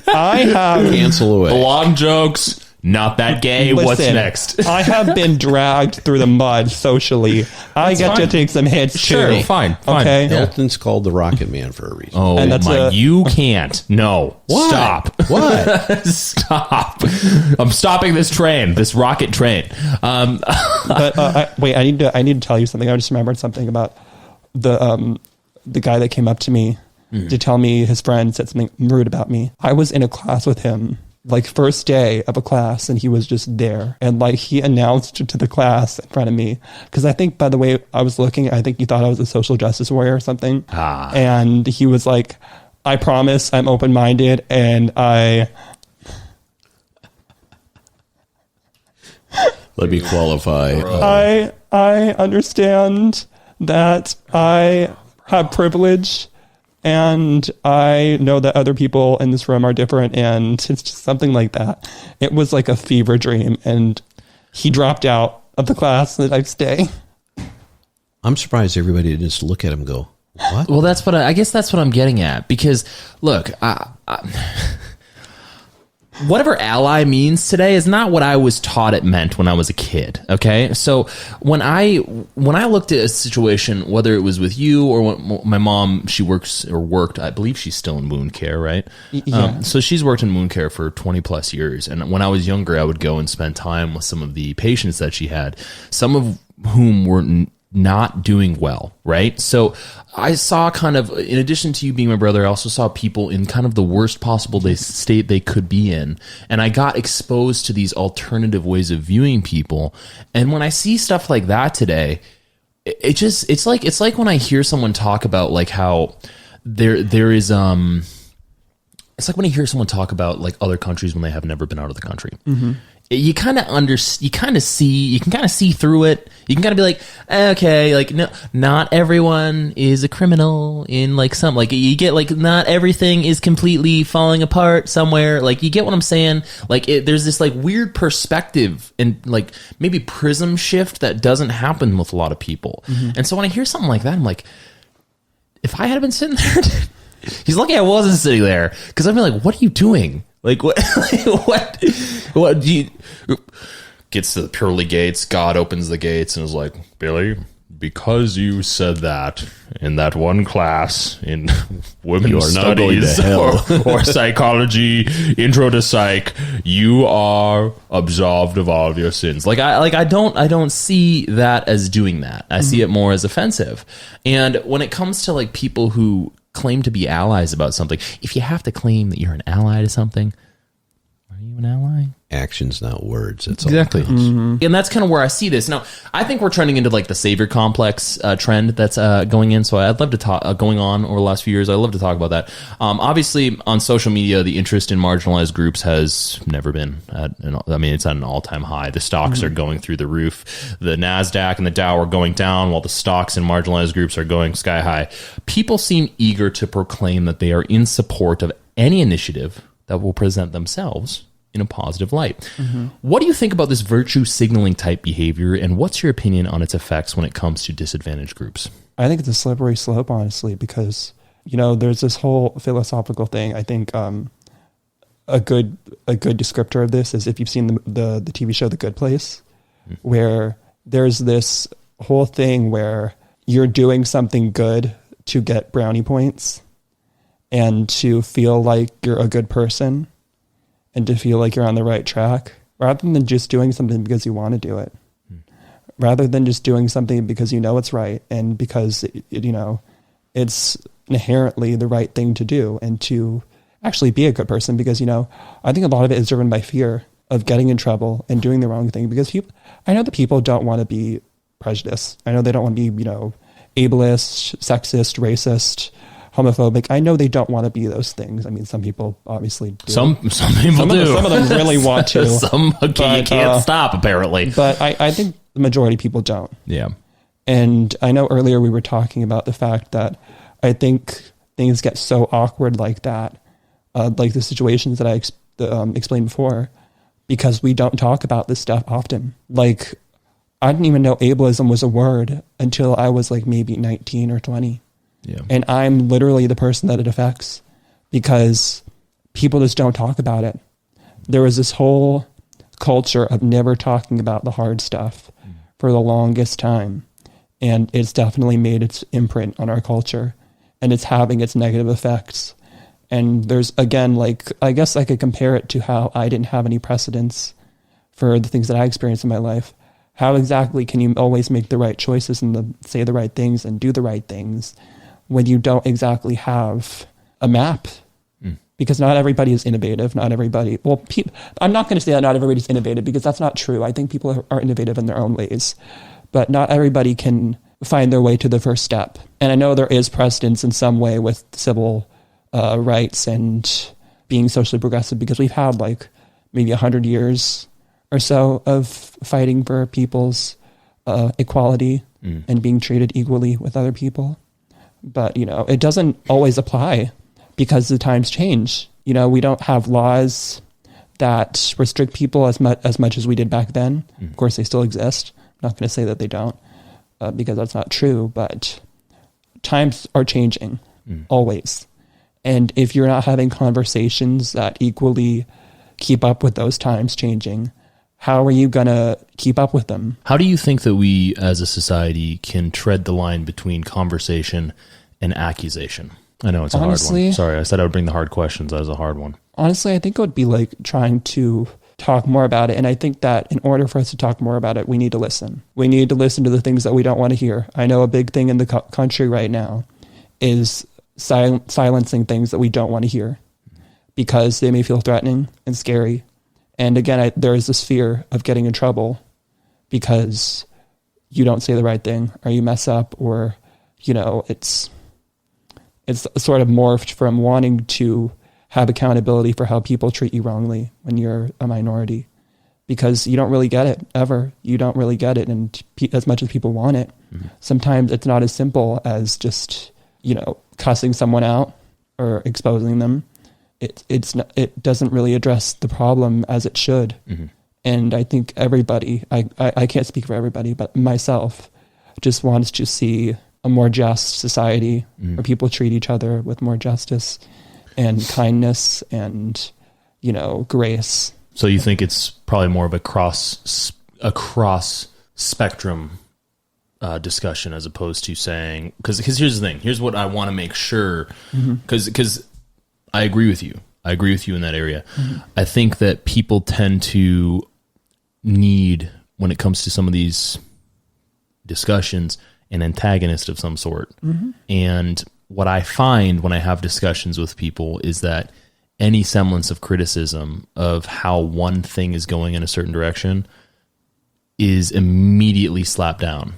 I have cancel away. Blonde jokes. Not that gay. Listen, what's next? I have been dragged through the mud socially. I get to take some hits sure, too. Fine. Okay. Elton's called the Rocket Man for a reason. Oh and that's my! You can't. No. What? Stop. What? Stop. I'm stopping this train. This rocket train. But wait. I need to tell you something. I just remembered something about the guy that came up to me to tell me his friend said something rude about me. I was in a class with him. Like first day of a class, and he was just there, and like he announced to the class in front of me, because I think by the way I was looking, I think he thought I was a social justice warrior or something. And he was like, I promise I'm open-minded, and let me qualify. I understand that I have privilege. And I know that other people in this room are different, and it's just something like that. It was like a fever dream, and he dropped out of the class the next day. I'm surprised everybody didn't just look at him and go, what? Well, I guess that's what I'm getting at. Because, look, whatever ally means today is not what I was taught it meant when I was a kid. Okay, so when I looked at a situation, whether it was with you or when my mom, she worked. I believe she's still in wound care, right? Yeah. So she's worked in wound care for 20 plus years. And when I was younger, I would go and spend time with some of the patients that she had, some of whom were not doing well, right? So I saw kind of, in addition to you being my brother, I also saw people in kind of the worst possible state they could be in. And I got exposed to these alternative ways of viewing people. And when I see stuff like that today, it's like when I hear someone talk about like how there is, it's like when I hear someone talk about like other countries when they have never been out of the country. Mm-hmm. You kind of see through it. You can kind of be like, okay, like no, not everyone is a criminal in like some, like you get like not everything is completely falling apart somewhere. Like you get what I'm saying? Like there's this like weird perspective and like maybe prism shift that doesn't happen with a lot of people. Mm-hmm. And so when I hear something like that, I'm like, if I had been sitting there, he's lucky I wasn't sitting there, because I'd be like, what are you doing? Like what? What do you? Gets to the pearly gates. God opens the gates and is like, Billy, because you said that in that one class in women's studies or psychology, intro to psych, you are absolved of all of your sins. I don't see that as doing that. I see it more as offensive. And when it comes to like people who claim to be allies about something, if you have to claim that you're an ally to something, are you an ally? Actions, not words. That's exactly. all that counts. Mm-hmm. And that's kind of where I see this. Now, I think we're trending into like the savior complex trend that's going in. So I'd love to talk, going on over the last few years. I'd love to talk about that. Obviously, on social media, the interest in marginalized groups has never been it's at an all-time high. The stocks are going through the roof. The NASDAQ and the Dow are going down while the stocks in marginalized groups are going sky high. People seem eager to proclaim that they are in support of any initiative that will present themselves in a positive light. Mm-hmm. What do you think about this virtue signaling type behavior, and what's your opinion on its effects when it comes to disadvantaged groups? I think it's a slippery slope, honestly, because, there's this whole philosophical thing. I think a good descriptor of this is if you've seen the TV show The Good Place, where there's this whole thing where you're doing something good to get brownie points and to feel like you're a good person and to feel like you're on the right track, rather than just doing something because you want to do it, rather than just doing something because you know it's right and because it's inherently the right thing to do, and to actually be a good person, because, I think a lot of it is driven by fear of getting in trouble and doing the wrong thing, because I know that people don't want to be prejudiced. I know they don't want to be, ableist, sexist, racist, homophobic. I know they don't want to be those things. I mean, some people obviously do. Some people do. Some of them really want to. You can't stop, apparently. But I think the majority of people don't. Yeah. And I know earlier we were talking about the fact that I think things get so awkward like that, like the situations that I explained before, because we don't talk about this stuff often. Like, I didn't even know ableism was a word until I was like maybe 19 or 20. Yeah. And I'm literally the person that it affects, because people just don't talk about it. There was this whole culture of never talking about the hard stuff for the longest time. And it's definitely made its imprint on our culture, and it's having its negative effects. And there's, again, like, I guess I could compare it to how I didn't have any precedents for the things that I experienced in my life. How exactly can you always make the right choices and say the right things and do the right things when you don't exactly have a map? Because not everybody is innovative. Not everybody, I'm not going to say that not everybody's innovative, because that's not true. I think people are innovative in their own ways, but not everybody can find their way to the first step. And I know there is precedence in some way with civil rights and being socially progressive, because we've had like maybe 100 years or so of fighting for people's equality and being treated equally with other people. But, it doesn't always apply, because the times change. We don't have laws that restrict people as much as we did back then. Of course, they still exist. I'm not going to say that they don't, because that's not true, but times are changing always. And if you're not having conversations that equally keep up with those times changing, how are you going to keep up with them? How do you think that we as a society can tread the line between conversation and accusation? I know it's a hard one. Sorry, I said I would bring the hard questions. That was a hard one. Honestly, I think it would be like trying to talk more about it. And I think that in order for us to talk more about it, we need to listen. We need to listen to the things that we don't want to hear. I know a big thing in the country right now is silencing things that we don't want to hear, because they may feel threatening and scary. And again, there is this fear of getting in trouble because you don't say the right thing, or you mess up, or, it's sort of morphed from wanting to have accountability for how people treat you wrongly when you're a minority, because you don't really get it ever. You don't really get it. And as much as people want it, sometimes it's not as simple as just, cussing someone out or exposing them. It doesn't really address the problem as it should. And I think everybody, I can't speak for everybody, but myself just wants to see a more just society where people treat each other with more justice and kindness and, grace. So you think it's probably more of a cross spectrum discussion, as opposed to saying, because here's the thing. Here's what I want to make sure, because I agree with you. I agree with you in that area. I think that people tend to need, when it comes to some of these discussions, an antagonist of some sort. And what I find when I have discussions with people is that any semblance of criticism of how one thing is going in a certain direction is immediately slapped down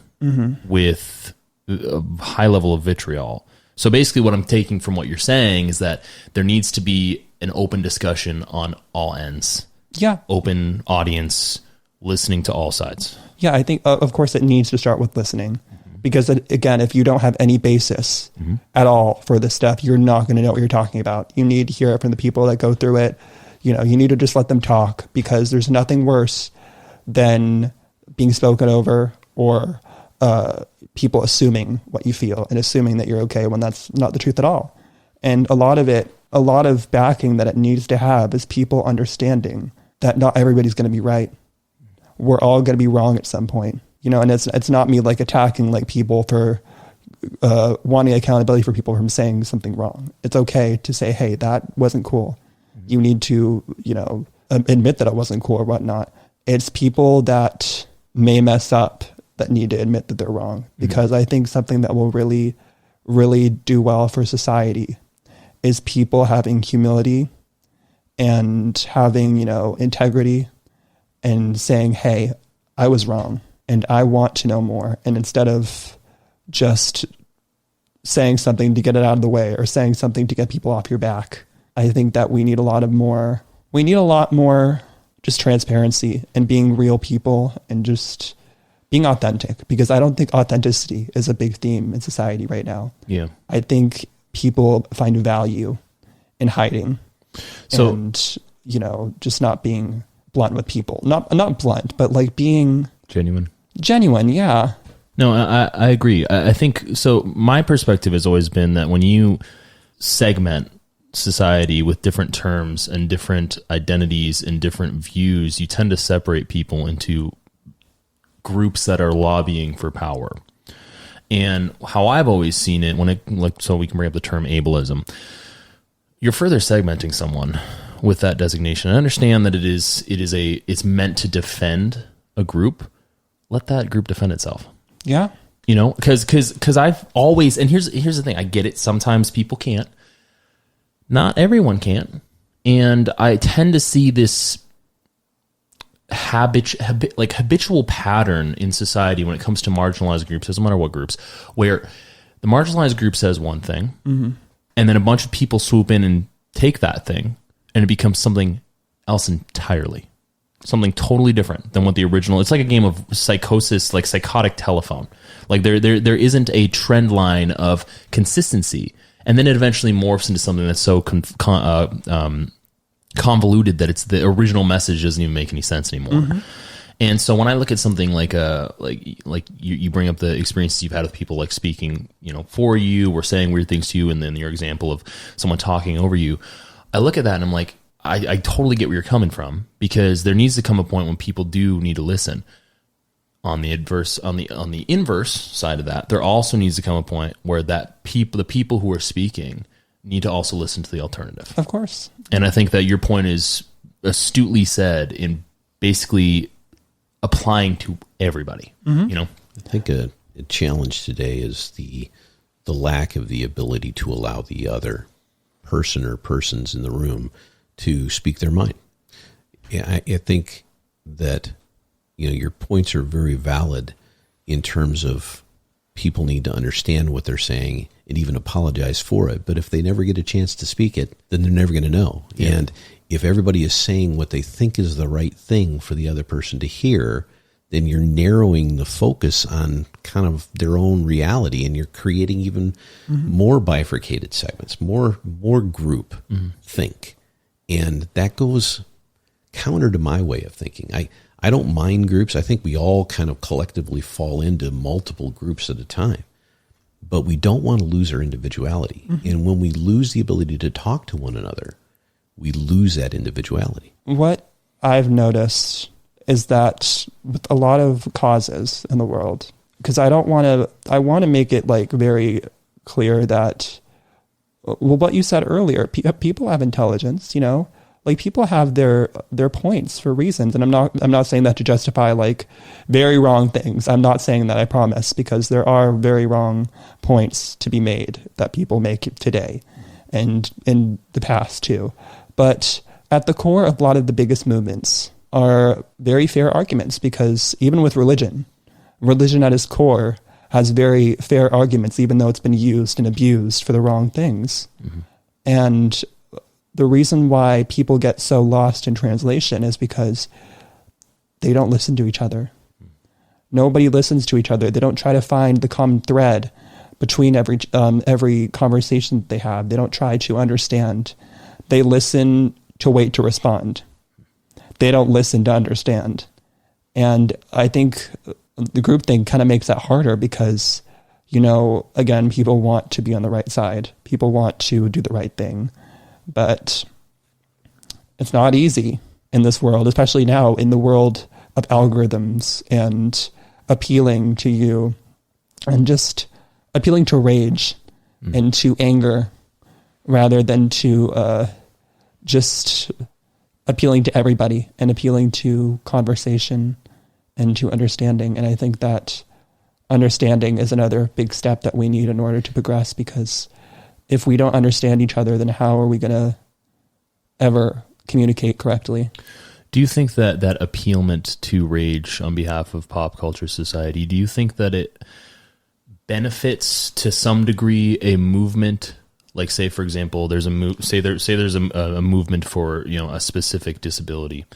with a high level of vitriol. So basically what I'm taking from what you're saying is that there needs to be an open discussion on all ends. Yeah. Open audience, listening to all sides. Yeah, I think, of course, it needs to start with listening. Because, again, if you don't have any basis at all for this stuff, you're not going to know what you're talking about. You need to hear it from the people that go through it. You need to just let them talk, because there's nothing worse than being spoken over or people assuming what you feel and assuming that you're okay when that's not the truth at all. And a lot of backing that it needs to have is people understanding that not everybody's going to be right. We're all going to be wrong at some point. And it's not me like attacking like people for wanting accountability for people from saying something wrong. It's okay to say, hey, that wasn't cool. You need to, admit that it wasn't cool or whatnot. It's people that may mess up that need to admit that they're wrong, because I think something that will really, really do well for society is people having humility and having, integrity and saying, hey, I was wrong and I want to know more. And instead of just saying something to get it out of the way or saying something to get people off your back, I think that we need a lot more just transparency and being real people and just being authentic, because I don't think authenticity is a big theme in society right now. Yeah. I think people find value in hiding and, just not being blunt with people. Not blunt, but like being Genuine. Yeah. No, I agree. I think so. My perspective has always been that when you segment society with different terms and different identities and different views, you tend to separate people into groups that are lobbying for power. And how I've always seen it, so we can bring up the term ableism, you're further segmenting someone with that designation. I understand that it's meant to defend a group. Let that group defend itself. Yeah. Because I've always, and here's the thing, I get it. Sometimes people can't. Not everyone can. And I tend to see this habitual pattern in society when it comes to marginalized groups, doesn't matter what groups, where the marginalized group says one thing, and then a bunch of people swoop in and take that thing, and it becomes something else entirely. Something totally different than what the original. It's like a game of psychosis, like psychotic telephone. Like there isn't a trend line of consistency, and then it eventually morphs into something that's so convoluted that it's the original message doesn't even make any sense anymore. And so when I look at something like you bring up the experiences you've had with people like speaking, for you or saying weird things to you, and then your example of someone talking over you, I look at that and I'm like, I totally get where you're coming from, because there needs to come a point when people do need to listen. On the inverse side of that, there also needs to come a point where the people who are speaking need to also listen to the alternative. Of course. And I think that your point is astutely said in basically applying to everybody. I think a challenge today is the lack of the ability to allow the other person or persons in the room to speak their mind. Yeah, I think that your points are very valid in terms of people need to understand what they're saying and even apologize for it. But if they never get a chance to speak it, then they're never going to know. Yeah. And if everybody is saying what they think is the right thing for the other person to hear, then you're narrowing the focus on kind of their own reality, and you're creating even more bifurcated segments, more group think. And that goes counter to my way of thinking. I don't mind groups. I think we all kind of collectively fall into multiple groups at a time. But we don't want to lose our individuality. And when we lose the ability to talk to one another, we lose that individuality. What I've noticed is that with a lot of causes in the world, because I want to make it like very clear that, what you said earlier, people have intelligence, like people have their points for reasons. And I'm not saying that to justify like very wrong things. I'm not saying that, I promise, because there are very wrong points to be made that people make today and in the past too. But at the core of a lot of the biggest movements are very fair arguments, because even with religion at its core has very fair arguments, even though it's been used and abused for the wrong things. And the reason why people get so lost in translation is because they don't listen to each other. Nobody listens to each other. They don't try to find the common thread between every conversation that they have. They don't try to understand. They listen to wait to respond. They don't listen to understand. And I think the group thing kind of makes that harder because, again, people want to be on the right side. People want to do the right thing. But it's not easy in this world, especially now in the world of algorithms and appealing to you and just appealing to rage and to anger rather than to just appealing to everybody and appealing to conversation and to understanding. And I think that understanding is another big step that we need in order to progress, because if we don't understand each other, then how are we going to ever communicate correctly? Do you think that appealment to rage on behalf of pop culture society, do you think that it benefits to some degree a movement? Like, say, for example, there's a movement for, a specific disability.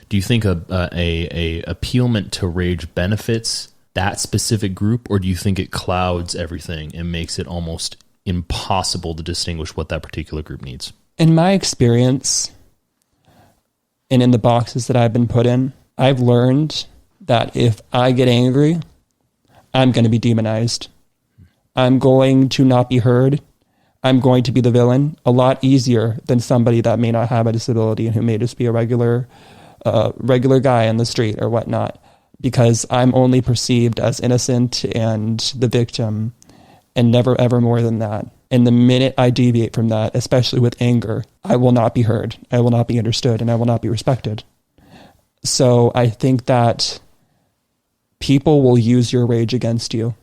Do you think a appealment to rage benefits that specific group, or do you think it clouds everything and makes it almost impossible to distinguish what that particular group needs? In my experience, and in the boxes that I've been put in, I've learned that if I get angry, I'm going to be demonized. I'm going to not be heard. I'm going to be the villain a lot easier than somebody that may not have a disability and who may just be a regular guy in the street or whatnot, because I'm only perceived as innocent and the victim, and never ever more than that. And the minute I deviate from that, especially with anger, I will not be heard, I will not be understood, and I will not be respected. So I think that people will use your rage against you.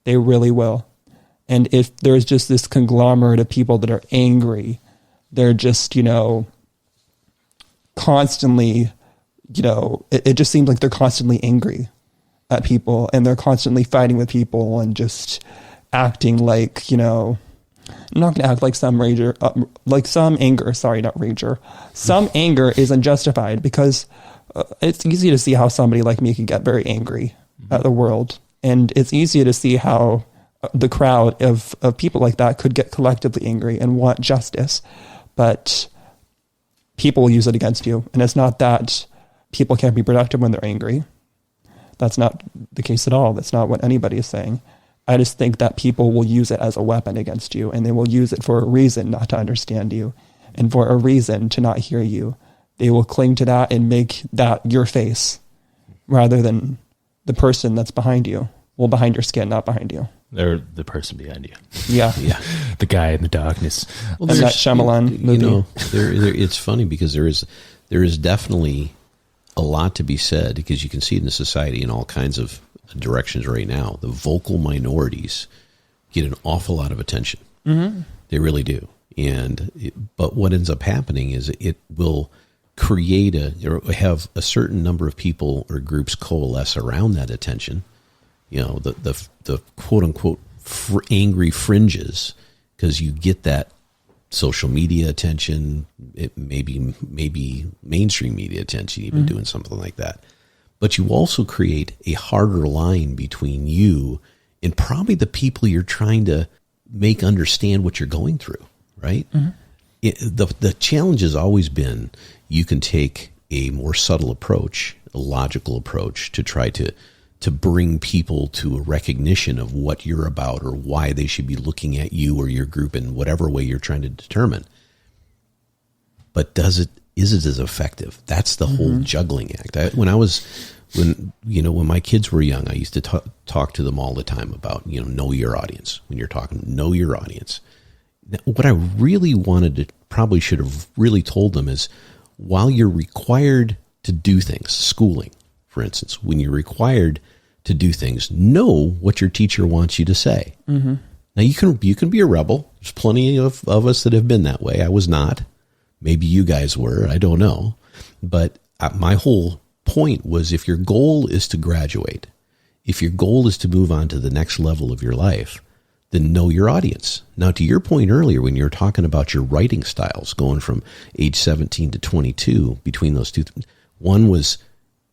They really will. And if there's just this conglomerate of people that are angry, they're just, constantly, it just seems like they're constantly angry at people, and they're constantly fighting with people and just acting like, I'm not going to act like some rager, some anger is unjustified, because it's easy to see how somebody like me can get very angry at the world. And it's easy to see how the crowd of people like that could get collectively angry and want justice, but people will use it against you. And it's not that people can't be productive when they're angry. That's not the case at all. That's not what anybody is saying. I just think that people will use it as a weapon against you, and they will use it for a reason not to understand you and for a reason to not hear you. They will cling to that and make that your face rather than the person that's behind you. Well, behind your skin, not behind you. Or the person behind you. Yeah. Yeah. The guy in the darkness. Well, and that Shyamalan movie. It's funny because there is definitely a lot to be said, because you can see it in the society in all kinds of directions right now. The vocal minorities get an awful lot of attention. Mm-hmm. They really do. But what ends up happening is it will create have a certain number of people or groups coalesce around that attention. The quote unquote angry fringes, because you get that social media attention, it maybe mainstream media attention, even doing something like that. But you also create a harder line between you and probably the people you're trying to make understand what you're going through, right? Mm-hmm. The challenge has always been, you can take a more subtle approach, a logical approach, to try to bring people to a recognition of what you're about, or why they should be looking at you or your group in whatever way you're trying to determine. But is it as effective? That's the whole juggling act. When my kids were young, I used to talk to them all the time about, know your audience. When you're talking, know your audience. What I really should have really told them is, while you're required to do things, schooling, for instance, when you're required to do things, know what your teacher wants you to say. Mm-hmm. Now you can be a rebel. There's plenty of us that have been that way. I was not. Maybe you guys were. I don't know. But my whole point was, if your goal is to graduate, if your goal is to move on to the next level of your life, then know your audience. Now, to your point earlier, when you were talking about your writing styles going from age 17 to 22, between those two, one was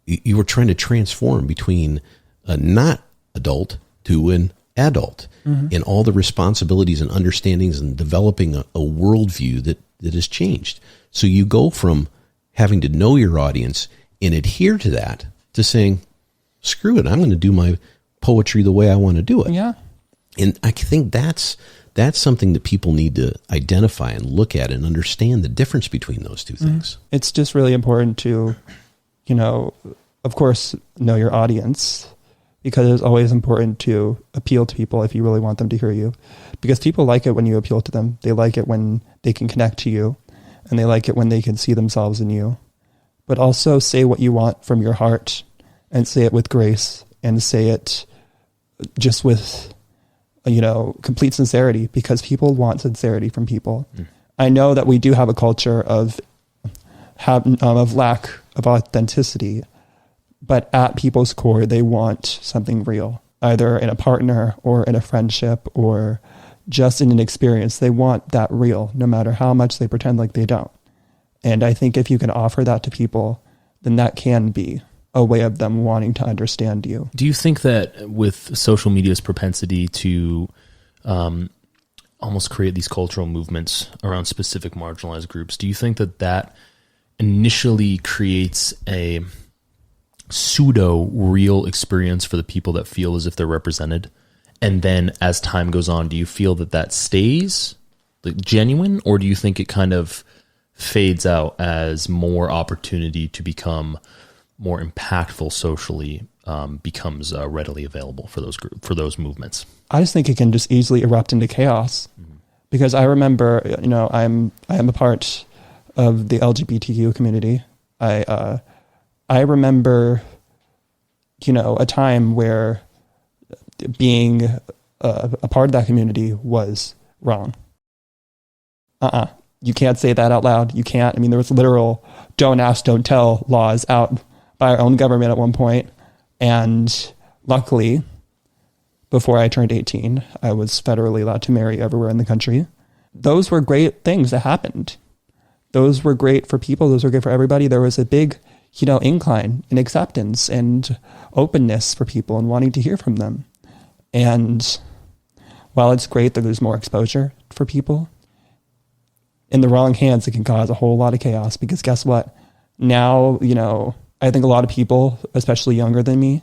you were trying to transform between a not adult to an adult, and all the responsibilities and understandings and developing a worldview that has changed. So you go from having to know your audience and adhere to that to saying, screw it, I'm going to do my poetry the way I want to do it. Yeah. And I think that's something that people need to identify and look at and understand the difference between those two things. It's just really important to, of course, know your audience, because it's always important to appeal to people if you really want them to hear you, because people like it when you appeal to them. They like it when they can connect to you, and they like it when they can see themselves in you. But also say what you want from your heart, and say it with grace, and say it just with complete sincerity, because people want sincerity from people. I know that we do have a culture of lack of authenticity, but at people's core, they want something real, either in a partner or in a friendship or just in an experience. They want that real, no matter how much they pretend like they don't. And I think if you can offer that to people, then that can be a way of them wanting to understand you. Do you think that with social media's propensity to almost create these cultural movements around specific marginalized groups, do you think that that initially creates a pseudo real experience for the people that feel as if they're represented? And then as time goes on, do you feel that that stays like genuine, or do you think it kind of fades out as more opportunity to become more impactful socially becomes readily available for those movements? I just think it can just easily erupt into chaos, because I remember, I am a part of the LGBTQ community. I remember, a time where being a part of that community was wrong. You can't say that out loud. You can't. I mean, there was literal don't ask, don't tell laws out by our own government at one point. And luckily, before I turned 18, I was federally allowed to marry everywhere in the country. Those were great things that happened. Those were great for people. Those were good for everybody. There was a big, incline in acceptance and openness for people and wanting to hear from them. And while it's great that there's more exposure for people, in the wrong hands, it can cause a whole lot of chaos, because guess what? Now, I think a lot of people, especially younger than me,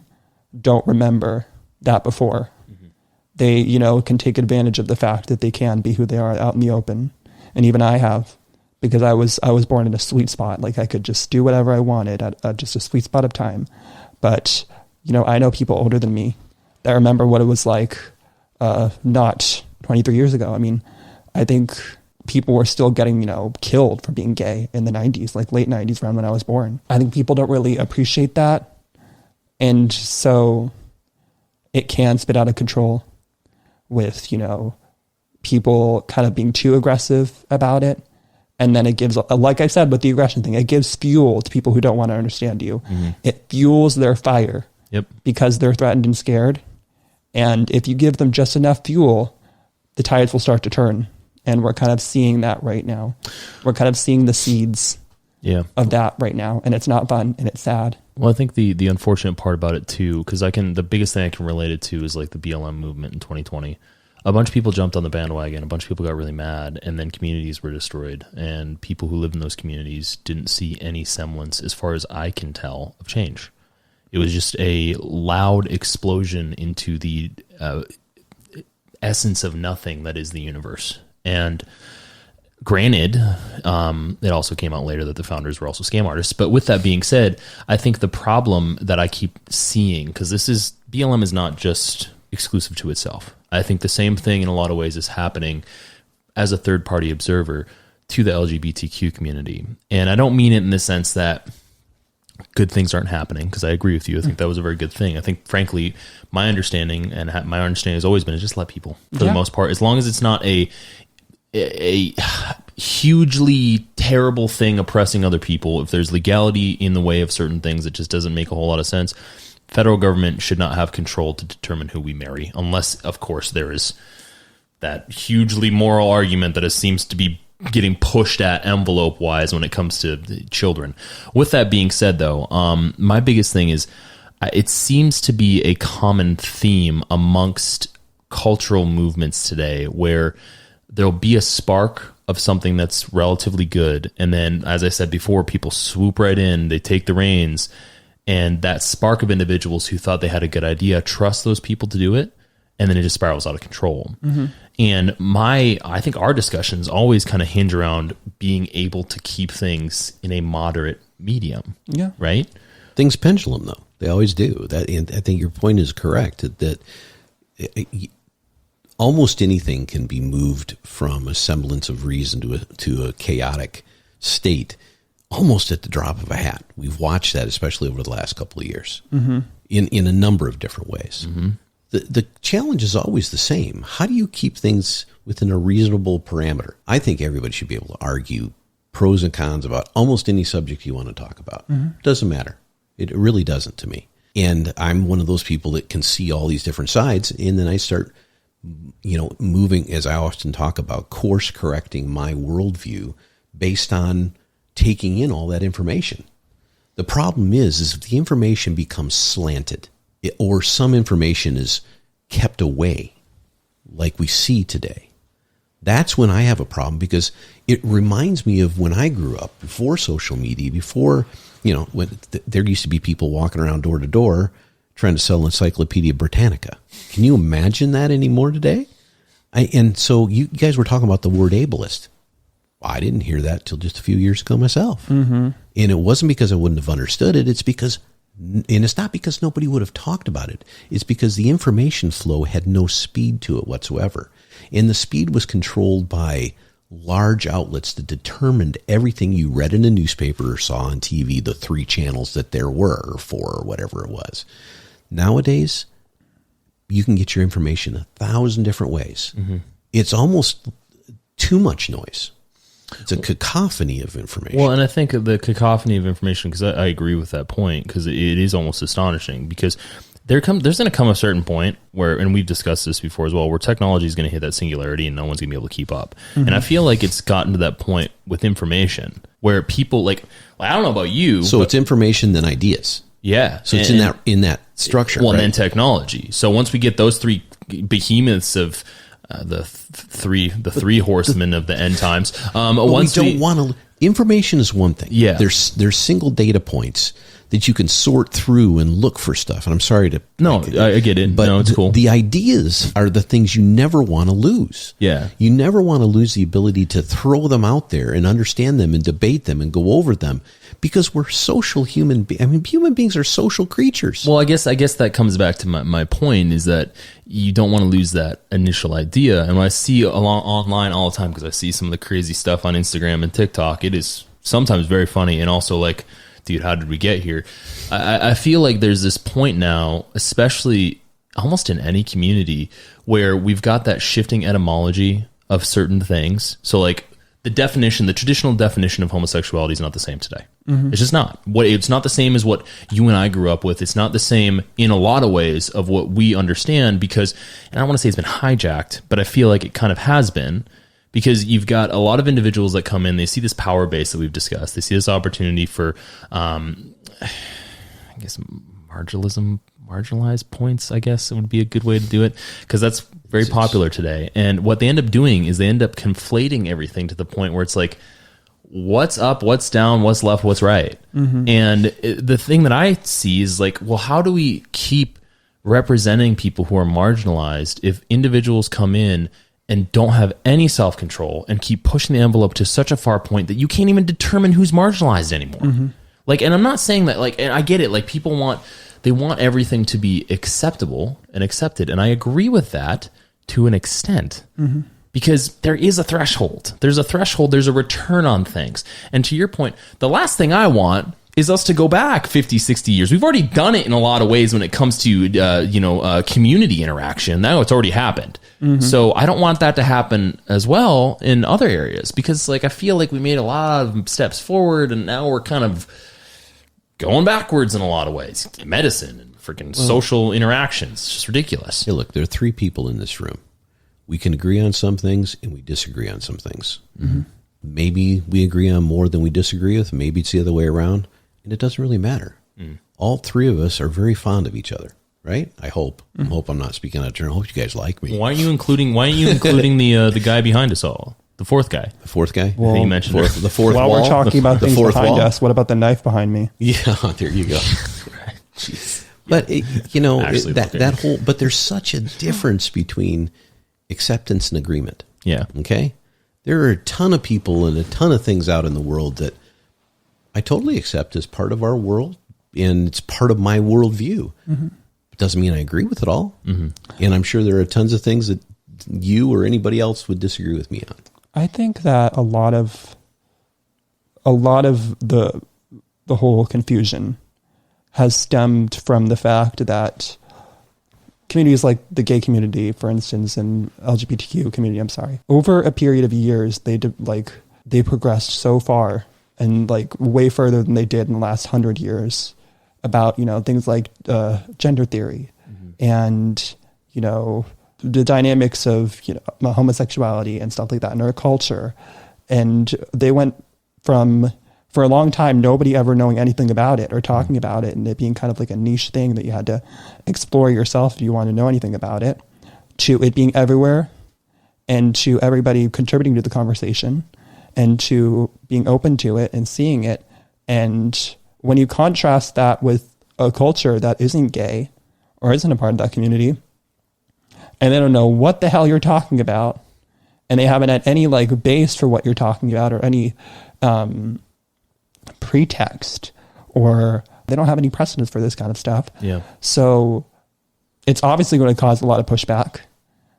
don't remember that before. They, can take advantage of the fact that they can be who they are out in the open. And even I have, because I was born in a sweet spot. Like, I could just do whatever I wanted at just a sweet spot of time. But, I know people older than me that remember what it was like not 23 years ago. I mean, I think people were still getting, killed for being gay in the 90s, like late 90s, around when I was born. I think people don't really appreciate that. And so it can spit out of control with, people kind of being too aggressive about it. And then it gives, like I said, with the aggression thing, it gives fuel to people who don't want to understand you. It fuels their fire because they're threatened and scared. And if you give them just enough fuel, the tides will start to turn. And we're kind of seeing that right now. We're kind of seeing the seeds of that right now. And it's not fun, and it's sad. Well, I think the unfortunate part about it too, because the biggest thing I can relate it to is like the BLM movement in 2020. A bunch of people jumped on the bandwagon. A bunch of people got really mad, and then communities were destroyed. And people who lived in those communities didn't see any semblance, as far as I can tell, of change. It was just a loud explosion into the essence of nothing that is the universe. And granted, it also came out later that the founders were also scam artists. But with that being said, I think the problem that I keep seeing, because BLM is not just exclusive to itself. I think the same thing in a lot of ways is happening as a third-party observer to the LGBTQ community. And I don't mean it in the sense that good things aren't happening, because I agree with you. I think that was a very good thing. I think, frankly, my understanding has always been, is just let people, for the most part, as long as it's not a hugely terrible thing oppressing other people. If there's legality in the way of certain things, it just doesn't make a whole lot of sense. Federal government should not have control to determine who we marry, unless, of course, there is that hugely moral argument that seems to be getting pushed at envelope-wise when it comes to children. With that being said, though, my biggest thing is it seems to be a common theme amongst cultural movements today where there'll be a spark of something that's relatively good, and then, as I said before, people swoop right in, they take the reins, and that spark of individuals who thought they had a good idea trust those people to do it, and then it just spirals out of control. And I think our discussions always kind of hinge around being able to keep things in a moderate medium. Yeah. Right? Things pendulum, though. They always do. And I think your point is correct, that almost anything can be moved from a semblance of reason to a chaotic state almost at the drop of a hat. We've watched that, especially over the last couple of years, in a number of different ways. The challenge is always the same. How do you keep things within a reasonable parameter? I think everybody should be able to argue pros and cons about almost any subject you want to talk about. It doesn't matter. It really doesn't to me. And I'm one of those people that can see all these different sides. And then I start, moving, as I often talk about, course correcting my worldview based on taking in all that information. The problem is if the information becomes slanted, or some information is kept away, like we see today, that's when I have a problem, because it reminds me of when I grew up, before social media, before, when there used to be people walking around door to door trying to sell Encyclopedia Britannica. Can you imagine that anymore today? And so you guys were talking about the word ableist. I didn't hear that till just a few years ago myself. And it wasn't because I wouldn't have understood it. It's not because nobody would have talked about it. It's because the information flow had no speed to it whatsoever. And the speed was controlled by large outlets that determined everything you read in a newspaper or saw on TV, the 3 channels that there were, or 4, or whatever it was. Nowadays, you can get your information 1,000 different ways. It's almost too much noise. It's a cacophony of information. Well, and I think the cacophony of information, because I agree with that point, because it is almost astonishing, because there's going to come a certain point where, and we've discussed this before as well, where technology is going to hit that singularity and no one's going to be able to keep up. And I feel like it's gotten to that point with information where people I don't know about you. So it's information then ideas. Yeah. So it's in that structure. Well, right? And then technology. So once we get those 3 behemoths of the three horsemen of the end times. Information is one thing. Yeah. There's single data points that you can sort through and look for stuff. And I'm sorry to... I get it. But it's cool. The ideas are the things you never want to lose. Yeah. You never want to lose the ability to throw them out there and understand them and debate them and go over them, because we're social human beings. Human beings are social creatures. Well, I guess that comes back to my point, is that you don't want to lose that initial idea. And when I see online all the time, because I see some of the crazy stuff on Instagram and TikTok, it is sometimes very funny, and also like, dude, how did we get here? I feel like there's this point now, especially almost in any community, where we've got that shifting etymology of certain things. So like the traditional definition of homosexuality is not the same today. It's just not. It's not the same as what you and I grew up with. It's not the same in a lot of ways of what we understand, because, and I don't want to say it's been hijacked, but I feel like it kind of has been. Because you've got a lot of individuals that come in, they see this power base that we've discussed. They see this opportunity for, I guess, marginalized points, I guess it would be a good way to do it, because that's very popular today. And what they end up doing is they end up conflating everything to the point where it's like, what's up, what's down, what's left, what's right. And the thing that I see is like, well, how do we keep representing people who are marginalized if individuals come in and don't have any self-control and keep pushing the envelope to such a far point that you can't even determine who's marginalized anymore? Like, and I'm not saying that, like, and I get it, like, people want everything to be acceptable and accepted, and I agree with that to an extent, because there is a threshold. There's a threshold, there's a return on things. And to your point, the last thing I want is us to go back 50, 60 years. We've already done it in a lot of ways when it comes to, community interaction. Now it's already happened. So I don't want that to happen as well in other areas, because like, I feel like we made a lot of steps forward and now we're kind of going backwards in a lot of ways. Medicine and freaking social interactions. It's just ridiculous. Hey, look, there are 3 people in this room. We can agree on some things and we disagree on some things. Maybe we agree on more than we disagree with. Maybe it's the other way around. And it doesn't really matter. All 3 of us are very fond of each other, right? I hope. I hope I'm not speaking out of turn. I hope you guys like me. Why aren't you including the guy behind us all? The 4th guy. The 4th guy? Well, you mentioned the fourth while wall. We're talking about things behind us, what about the knife behind me? Yeah, there you go. Right. Jeez. But that whole, but there's such a difference between acceptance and agreement. Yeah. Okay. There are a ton of people and a ton of things out in the world that I totally accept as part of our world, and it's part of my worldview. It doesn't mean I agree with it all. And I'm sure there are tons of things that you or anybody else would disagree with me on. I think that a lot of the whole confusion has stemmed from the fact that communities like the gay community, for instance, and LGBTQ community, over a period of years, they progressed so far and like way further than they did in the last 100 years about, things like gender theory and, the dynamics of, homosexuality and stuff like that in our culture. And they went from, for a long time, nobody ever knowing anything about it or talking about it, and it being kind of like a niche thing that you had to explore yourself if you want to know anything about it, to it being everywhere, and to everybody contributing to the conversation, and to being open to it and seeing it. And when you contrast that with a culture that isn't gay or isn't a part of that community, and they don't know what the hell you're talking about, and they haven't had any like base for what you're talking about or any pretext, or they don't have any precedence for this kind of stuff. Yeah. So it's obviously going to cause a lot of pushback.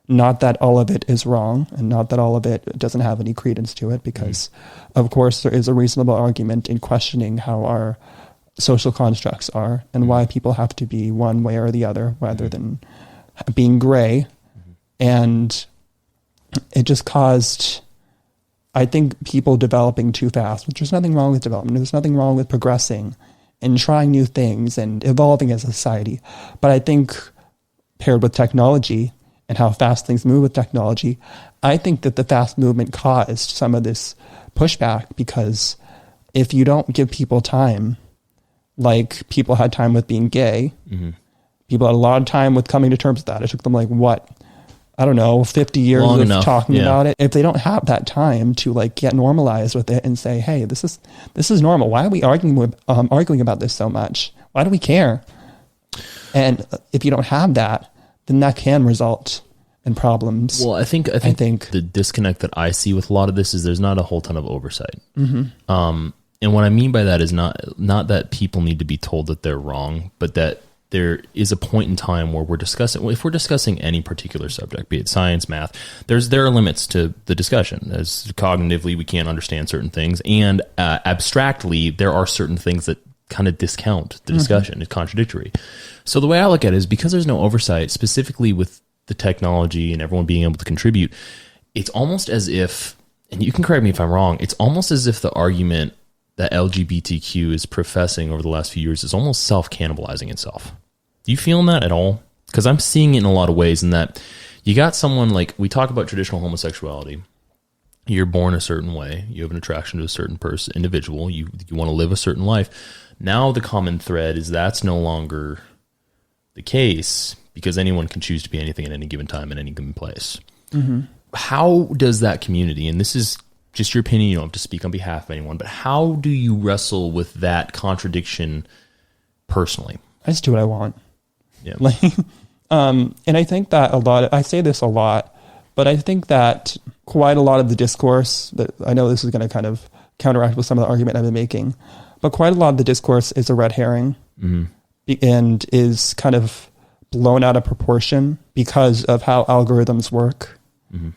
Not that all of it is wrong, and not that all of it doesn't have any credence to it, because of course there is a reasonable argument in questioning how our social constructs are and why people have to be one way or the other rather than being gray. And it just caused, I think, people developing too fast, which there's nothing wrong with development. There's nothing wrong with progressing and trying new things and evolving as a society. But I think paired with technology and how fast things move with technology, I think that the fast movement caused some of this pushback, because if you don't give people time, like people had time with being gay, people had a lot of time with coming to terms with that. It took them 50 years Long of enough, talking yeah. about it. If they don't have that time to like get normalized with it and say, hey, this is normal. Why are we arguing about this so much? Why do we care? And if you don't have that, then that can result in problems. Well, I think the disconnect that I see with a lot of this is there's not a whole ton of oversight. And what I mean by that is not that people need to be told that they're wrong, but that there is a point in time where if we're discussing any particular subject, be it science, math, there are limits to the discussion. As cognitively, we can't understand certain things, and abstractly, there are certain things that kind of discount the discussion. It's contradictory. So the way I look at it is, because there's no oversight, specifically with the technology and everyone being able to contribute, it's almost as if, and you can correct me if I'm wrong, it's almost as if the argument that LGBTQ is professing over the last few years is almost self-cannibalizing itself. Do you feel that at all? Because I'm seeing it in a lot of ways, in that you got someone like, we talk about traditional homosexuality. You're born a certain way. You have an attraction to a certain individual. You want to live a certain life. Now the common thread is that's no longer the case, because anyone can choose to be anything at any given time in any given place. How does that community, and this is just your opinion, you don't have to speak on behalf of anyone, but how do you wrestle with that contradiction personally? I just do what I want. Yeah. And I think that I say this a lot, but I think that quite a lot of the discourse, that I know this is going to kind of counteract with some of the argument I've been making, but quite a lot of the discourse is a red herring and is kind of blown out of proportion because of how algorithms work.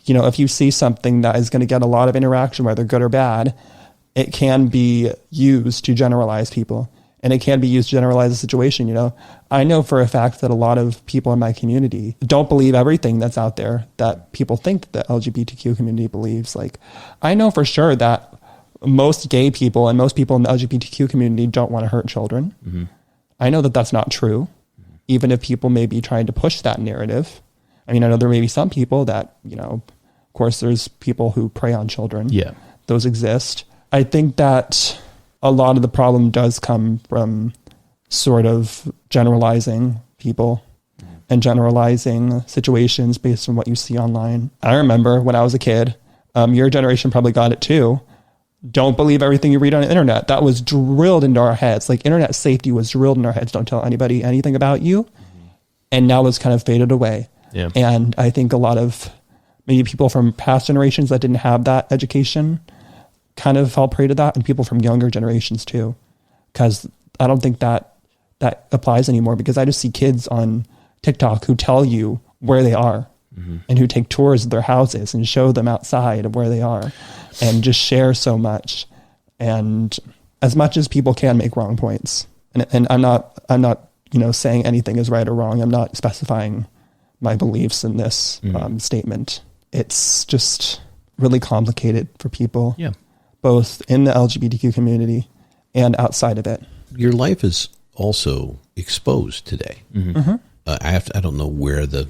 If you see something that is going to get a lot of interaction, whether good or bad, it can be used to generalize people, and it can be used to generalize a situation. I know for a fact that a lot of people in my community don't believe everything that's out there that people think that the LGBTQ community believes. Like, I know for sure that most gay people and most people in the LGBTQ community don't want to hurt children. I know that that's not true, even if people may be trying to push that narrative. I mean, I know there may be some people that, of course, there's people who prey on children. Yeah. Those exist. I think that a lot of the problem does come from sort of generalizing people and generalizing situations based on what you see online. I remember when I was a kid, your generation probably got it too. Don't believe everything you read on the internet. That was drilled into our heads. Like, internet safety was drilled in our heads. Don't tell anybody anything about you. And now it's kind of faded away. Yeah. And I think a lot of maybe people from past generations that didn't have that education kind of fall prey to that, and people from younger generations too. Because I don't think that applies anymore, because I just see kids on TikTok who tell you where they are and who take tours of their houses and show them outside of where they are and just share so much. And as much as people can make wrong points, and I'm not saying anything is right or wrong. I'm not specifying my beliefs in this statement. It's just really complicated for people, both in the LGBTQ community and outside of it. Your life is also exposed today. I don't know where the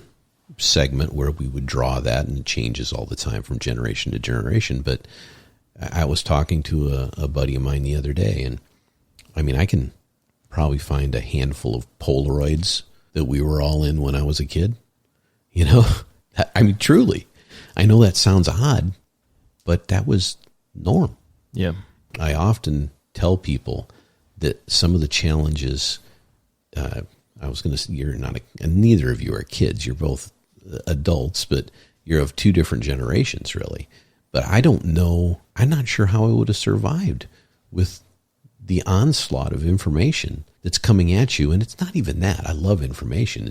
segment where we would draw that, and it changes all the time from generation to generation. But I was talking to a buddy of mine the other day, and I mean, I can probably find a handful of Polaroids that we were all in when I was a kid. You know, I mean, truly, I know that sounds odd, but that was norm. Yeah. I often tell people that some of the challenges, I was going to say, you're not, neither of you are kids. You're both adults, but you're of two different generations, really. But I don't know, I'm not sure how I would have survived with the onslaught of information that's coming at you. And it's not even that. I love information.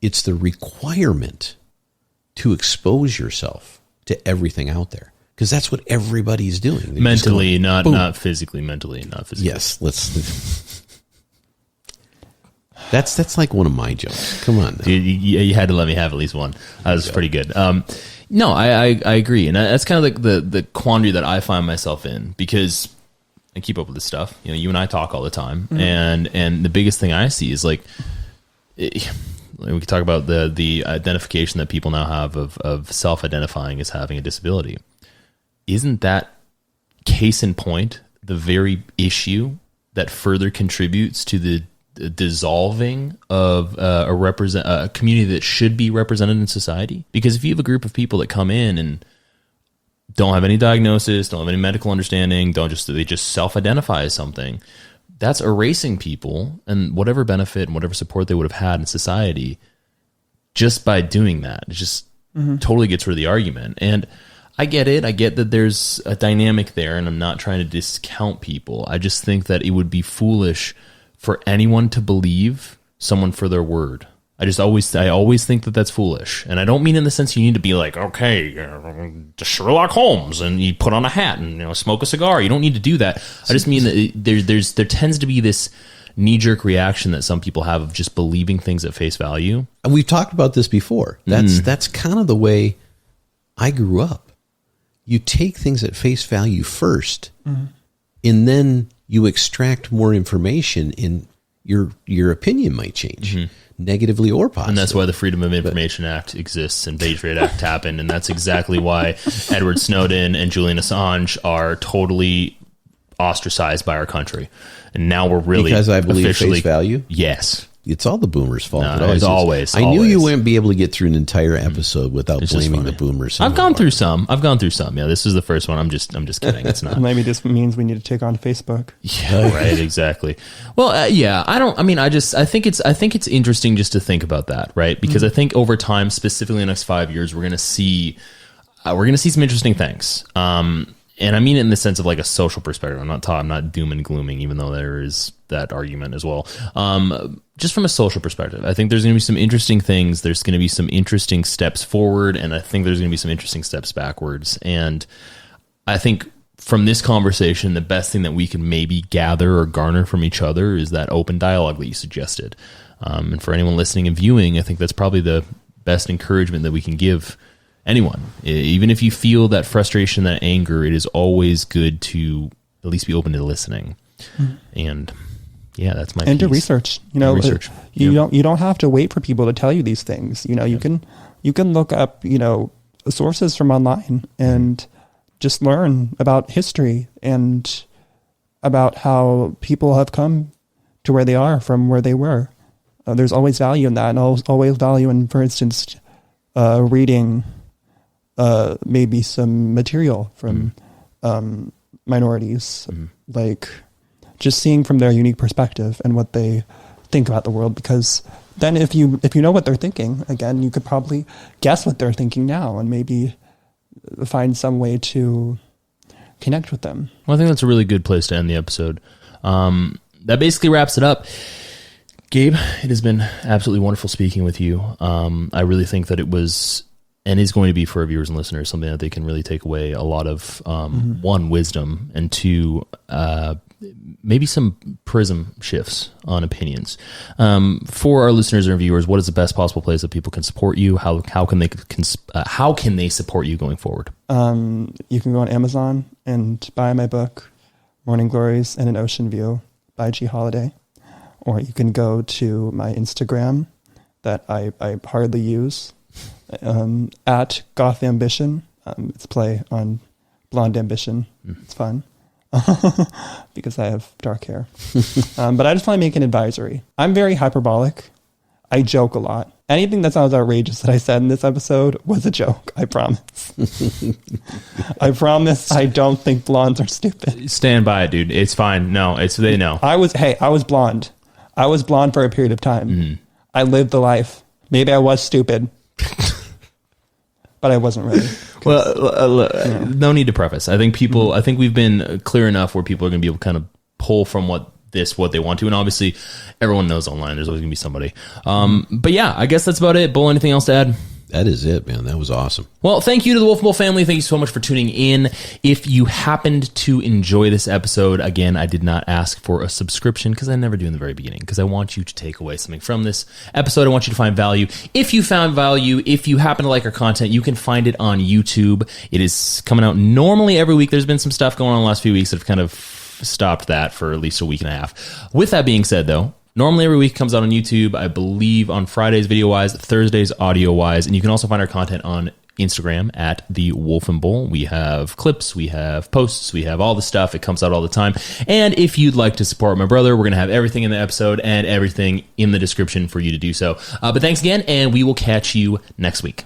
It's the requirement to expose yourself to everything out there, because that's what everybody's doing. They're mentally, going, not physically, mentally, not physically. Yes, that's like one of my jokes. Come on now. Dude, you had to let me have at least one. That was pretty good. No, I agree. And that's kind of like the quandary that I find myself in, because I keep up with this stuff. You know, you and I talk all the time. And the biggest thing I see is like, we can talk about the identification that people now have of self-identifying as having a disability. Isn't that case in point the very issue that further contributes to the dissolving of a community that should be represented in society? Because if you have a group of people that come in and don't have any diagnosis, don't have any medical understanding, they just self-identify as something, that's erasing people and whatever benefit and whatever support they would have had in society just by doing that. It just totally gets rid of the argument. And I get it. I get that there's a dynamic there, and I'm not trying to discount people. I just think that it would be foolish for anyone to believe someone for their word. I always think that that's foolish. And I don't mean in the sense you need to be like, okay, Sherlock Holmes, and you put on a hat and smoke a cigar. You don't need to do that. I just mean that there tends to be this knee-jerk reaction that some people have of just believing things at face value. And we've talked about this before. That's kind of the way I grew up. You take things at face value first, and then you extract more information, and your opinion might change, negatively or positively. And that's why the Freedom of Information Act exists and Patriot Act happened, and that's exactly why Edward Snowden and Julian Assange are totally ostracized by our country. And now we're really because I believe officially, face value. Yes. It's all the boomers' fault. No, it always. I knew you wouldn't be able to get through an entire episode without blaming the boomers. I've gone through some. Yeah, this is the first one. I'm just kidding. It's not. Maybe this means we need to take on Facebook. Yeah, right. Exactly. Well, yeah. I think it's interesting just to think about that, right? Because I think over time, specifically in the next 5 years, we're gonna see some interesting things. And I mean it in the sense of like a social perspective. I'm not doom and glooming, even though there is that argument as well. Just from a social perspective, I think there's going to be some interesting things. There's going to be some interesting steps forward, and I think there's going to be some interesting steps backwards. And I think from this conversation, the best thing that we can maybe gather or garner from each other is that open dialogue that you suggested. And for anyone listening and viewing, I think that's probably the best encouragement that we can give anyone. Even if you feel that frustration, that anger, it is always good to at least be open to listening. And yeah, that's my and piece. To research. You don't have to wait for people to tell you these things. You can look up sources from online and just learn about history and about how people have come to where they are from where they were. There's always value in that, and always value in, for instance, reading maybe some material from minorities, like just seeing from their unique perspective and what they think about the world. Because then if you know what they're thinking, again, you could probably guess what they're thinking now and maybe find some way to connect with them. Well, I think that's a really good place to end the episode. That basically wraps it up. Gabe, it has been absolutely wonderful speaking with you. I really think that it was and is going to be for our viewers and listeners something that they can really take away a lot of, one, wisdom, and two, maybe some prism shifts on opinions. For our listeners and viewers, what is the best possible place that people can support you? How can they support you going forward? You can go on Amazon and buy my book, Morning Glories and an Ocean View by G. Holiday. Or you can go to my Instagram that I hardly use, at Goth Ambition. It's play on Blonde Ambition. It's fun. Because I have dark hair. But I just want to make an advisory. I'm very hyperbolic. I joke a lot. Anything that sounds outrageous that I said in this episode was a joke. I promise. I promise I don't think blondes are stupid. Stand by it, dude. It's fine. No, they know. I was blonde. I was blonde for a period of time. Mm-hmm. I lived the life. Maybe I was stupid. But I wasn't really. Well, no need to preface. I think I think we've been clear enough where people are going to be able to kind of pull from what they want to. And obviously, everyone knows online there's always going to be somebody. But yeah, I guess that's about it. Bull, anything else to add? That is it, man. That was awesome. Well, thank you to the Wolf and Bull family. Thank you so much for tuning in. If you happened to enjoy this episode, again, I did not ask for a subscription because I never do in the very beginning, because I want you to take away something from this episode. I want you to find value. If you found value, if you happen to like our content, you can find it on YouTube. It is coming out normally every week. There's been some stuff going on the last few weeks that have kind of stopped that for at least a week and a half. With that being said, though, normally every week it comes out on YouTube, I believe on Fridays video-wise, Thursdays audio-wise, and you can also find our content on Instagram at The Wolf and Bull. We have clips, we have posts, we have all the stuff. It comes out all the time. And if you'd like to support my brother, we're going to have everything in the episode and everything in the description for you to do so. But thanks again, and we will catch you next week.